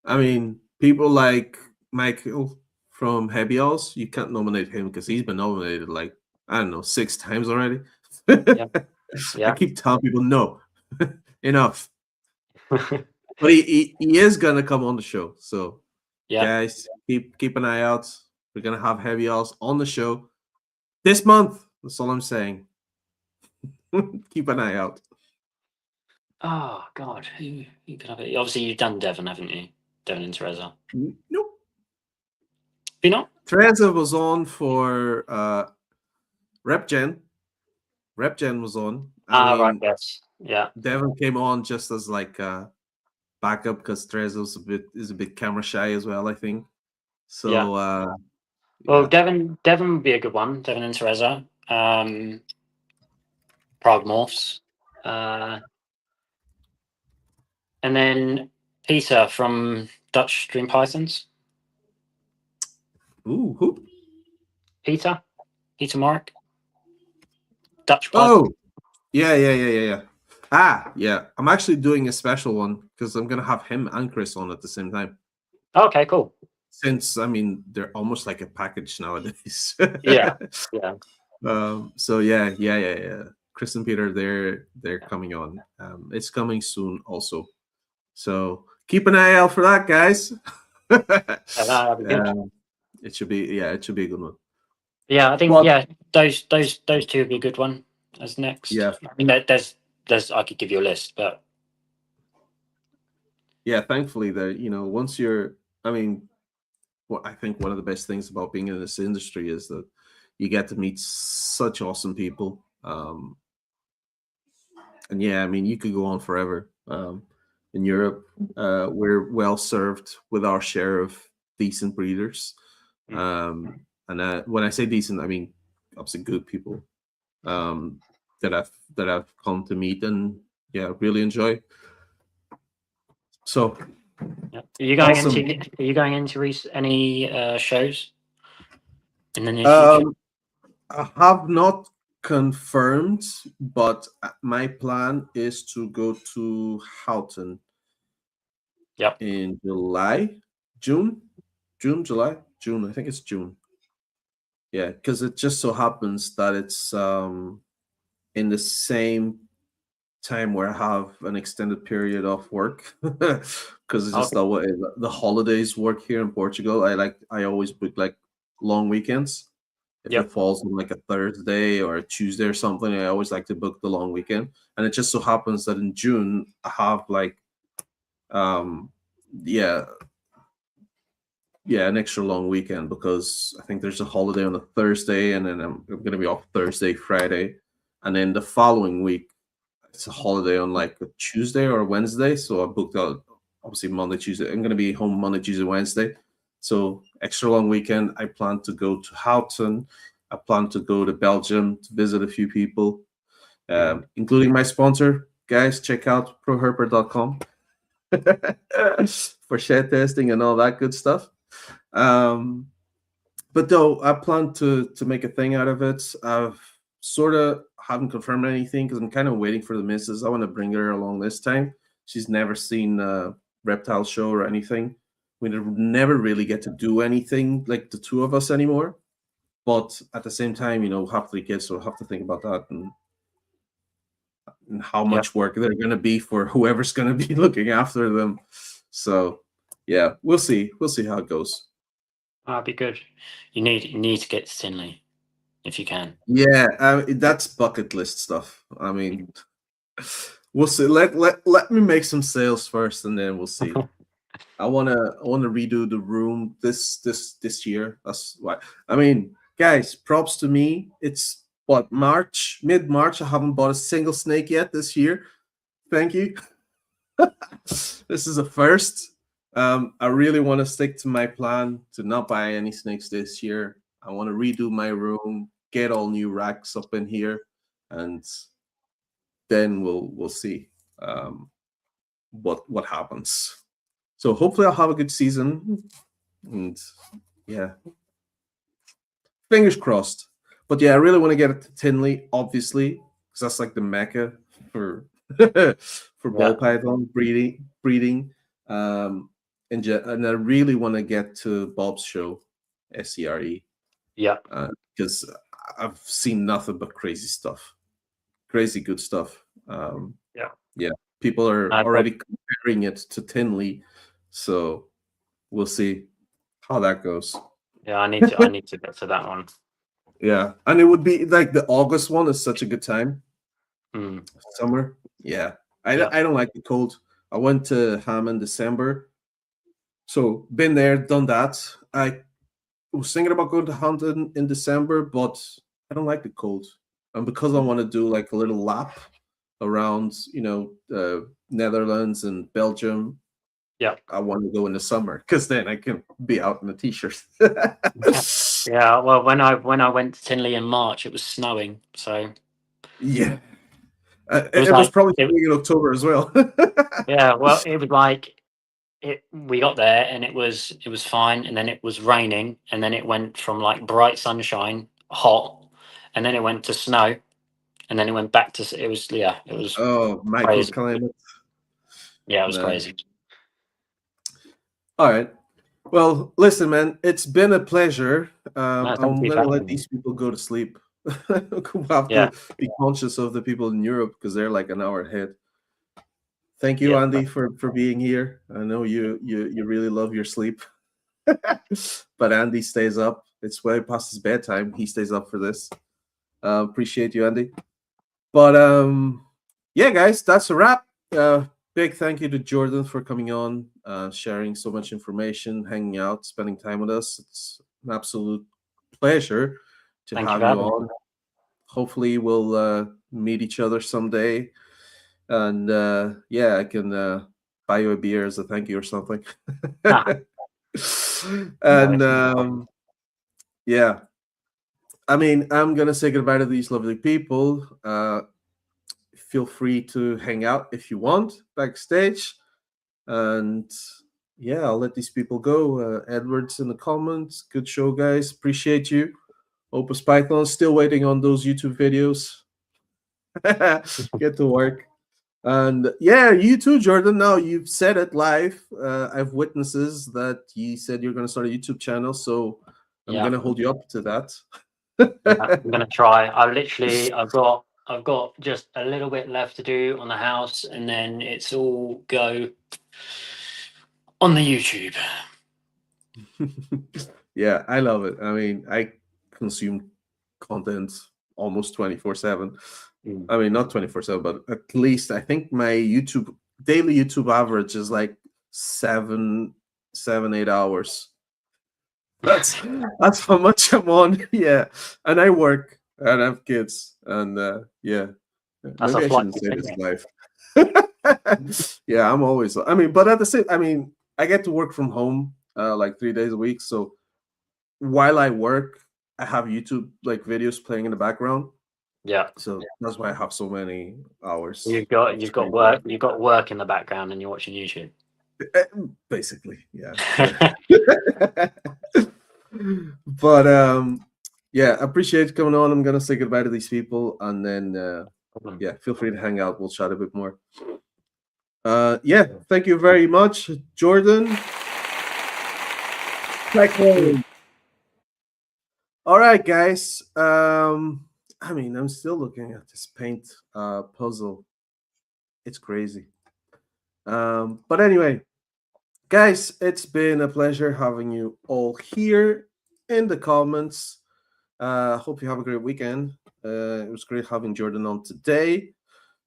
I mean, people like Michael from Heavy Alls, you can't nominate him because he's been nominated like, I don't know, 6 times already. Yeah. I Yeah. keep telling people, no, enough. But he is going to come on the show. So, Yeah. guys, keep an eye out. We're going to have Heavy Alls on the show this month. That's all I'm saying. Keep an eye out. Oh God, who could have it? Obviously, you've done Devon, haven't you? Devon and Teresa. Nope. You not? Teresa was on for RepGen. RepGen was on. I Right. mean, Yes. Yeah. Devon came on just as like a backup because Teresa is a bit camera shy as well, I think. Yeah. So Well, yeah. Devon would be a good one. Devon and Teresa. Progmorphs. And then Peter from Dutch Dream Pythons. Ooh, who? Peter Mark. Dutch Python. Oh, yeah. Ah, yeah. I'm actually doing a special one because I'm gonna have him and Chris on at the same time. Okay, cool. Since I mean they're almost like a package nowadays. Yeah. Yeah. So yeah. Chris and Peter, they're coming on. It's coming soon also. So keep an eye out for that, guys. That'd be good. It should be it should be a good one. Yeah, I think But those two would be a good one as next. yeah, I mean, there's I could give you a list, but yeah. Thankfully, that once you're, I mean, what I think one of the best things about being in this industry is that you get to meet such awesome people. And yeah, I mean, you could go on forever. In Europe, we're well served with our share of decent breeders. And when I say decent, I mean obviously good people that I've come to meet and really enjoy. So yeah. Are you going awesome. into any shows in the near future? I have not confirmed, but my plan is to go to Houghton Yep. in June. I think it's June. Yeah, because it just so happens that it's in the same time where I have an extended period of work because it's just Okay. the way the holidays work here in Portugal. I always book like long weekends. If it Yep. falls on like a Thursday or a Tuesday or something, I always like to book the long weekend. And it just so happens that in June I have like um yeah an extra long weekend because I think there's a holiday on a Thursday and then I'm gonna be off Thursday, Friday, and then the following week it's a holiday on like a Tuesday or a Wednesday. So I booked out obviously Monday, Tuesday. I'm gonna be home Monday, Tuesday, Wednesday. So extra long weekend. I plan to go to Houghton. I plan to go to Belgium to visit a few people, including my sponsor. Guys, check out proherper.com for shed testing and all that good stuff. Um, but though I plan to make a thing out of it. I've sort of haven't confirmed anything because I'm kind of waiting for the missus. I want to bring her along this time. She's never seen a Reptile show or anything. We never really get to do anything like the two of us anymore. But at the same time, have 3 kids, so I have to think about that and how Yeah. much work they're going to be for whoever's going to be looking after them. So, yeah, we'll see. We'll see how it goes. That'd be good. You need to get to Tinley if you can. Yeah, that's bucket list stuff. I mean, we'll see. Let me make some sales first, and then we'll see. I wanna redo the room this year. That's why. I mean, guys, props to me. It's what, March, mid March. I haven't bought a single snake yet this year. Thank you. This is a first. I really want to stick to my plan to not buy any snakes this year. I want to redo my room, get all new racks up in here, and then we'll see what happens. So hopefully I'll have a good season, and yeah, fingers crossed. But yeah, I really want to get it to Tinley, obviously, because that's like the mecca for for ball Yeah, python breeding. And I really want to get to Bob's show, SCRE, yeah, because I've seen nothing but crazy stuff, crazy good stuff. yeah. Yeah, people are No, already comparing it to Tinley, so we'll see how that goes. yeah, I need to get to that one. Yeah, and it would be like the August one is such a good time. Mm, Summer, yeah. yeah, I don't like the cold. I went to Ham in December, so been there, done that. I was thinking about going to hunt in December, but I don't like the cold, and because I want to do like a little lap around, Netherlands and Belgium, yeah, I want to go in the summer because then I can be out in a t-shirt. yeah. Yeah, well, when I went to Tinley in March, it was snowing, so Yeah, it was it was like probably it. snowing in October as well. Yeah, well, it was like it. We got there and it was fine, and then it was raining, and then it went from like bright sunshine, hot, and then it went to snow, and then it went back to it was yeah, it was Oh, crazy. microclimate. Yeah, it was Nah. crazy. All right. Well, listen, man, it's been a pleasure. No, thank I'm you for gonna let having me. these people go to sleep. We'll have Yeah, to be conscious of the people in Europe because they're like an hour ahead. Thank you, yeah, Andy, for being here. I know you really love your sleep, but Andy stays up. It's way past his bedtime. He stays up for this. Appreciate you, Andy. But yeah, guys, that's a wrap. Big thank you to Jordan for coming on, sharing so much information, hanging out, spending time with us. It's an absolute pleasure to thank you have for you having me. on. Hopefully, we'll meet each other someday, and yeah, I can buy you a beer as a thank you or something. Ah, no, And it's no problem. yeah, I mean, I'm gonna say goodbye to these lovely people. Feel free to hang out if you want backstage. And yeah, I'll let these people go. Edward's in the comments. Good show, guys. Appreciate you. Opus Python, still waiting on those YouTube videos. Get to work. And yeah, you too, Jordan. Now you've said it live. I've witnesses that you said you're going to start a YouTube channel. So I'm Yeah, going to hold you up to that. yeah, I'm gonna try. I've got just a little bit left to do on the house, and then it's all go on the YouTube. Yeah, I love it. I mean, I consume content almost 24/7. Mm. I mean, not 24/7, but at least I think my daily YouTube average is like 8 hours. That's how much I'm on. Yeah, and I work and I have kids, and yeah, That's a maybe I flight shouldn't say this ticket. live. Yeah, I'm always. I mean, but at the same, I mean, I get to work from home like 3 days a week, so while I work, I have YouTube like videos playing in the background. Yeah, So that's why I have so many hours you've got of you've got screen time. work you've got work in the background, and you're watching YouTube. Basically, yeah. But yeah, appreciate you coming on. I'm gonna say goodbye to these people, and then Problem. yeah, feel free to hang out. We'll chat a bit more. Yeah, thank you very much, Jordan. All right, guys. I mean, I'm still looking at this paint puzzle. It's crazy. But anyway, Guys, it's been a pleasure having you all here in the comments. Hope you have a great weekend. It was great having Jordan on today.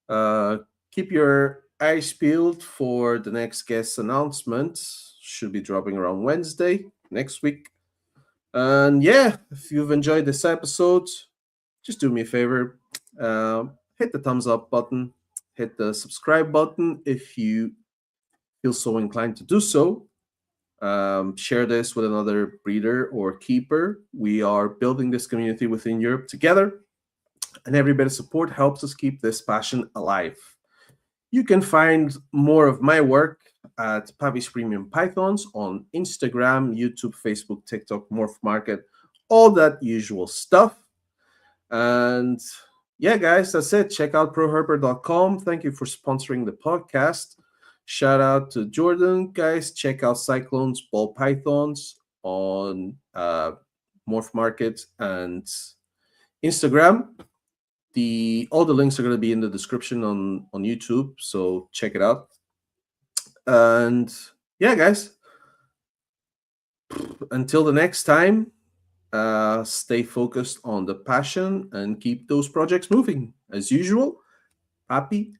Uh, Keep your eyes peeled for the next guest announcement. Should be dropping around Wednesday next week. And yeah, if you've enjoyed this episode, just do me a favor. Hit the thumbs up button, hit the subscribe button if you feel so inclined to do so. Share this with another breeder or keeper. We are building this community within Europe together, and every bit of support helps us keep this passion alive. You can find more of my work at Pappy's Premium Pythons on Instagram, YouTube, Facebook, TikTok, Morph Market, all that usual stuff. And yeah, guys, that's it. Check out proherper.com. Thank you for sponsoring the podcast. Shout out to Jordan, guys. Check out Syclones Ball Pythons on Morph Market and Instagram. All the links are going to be in the description on YouTube, so check it out. And yeah, guys, until the next time, stay focused on the passion and keep those projects moving. As usual, Pappy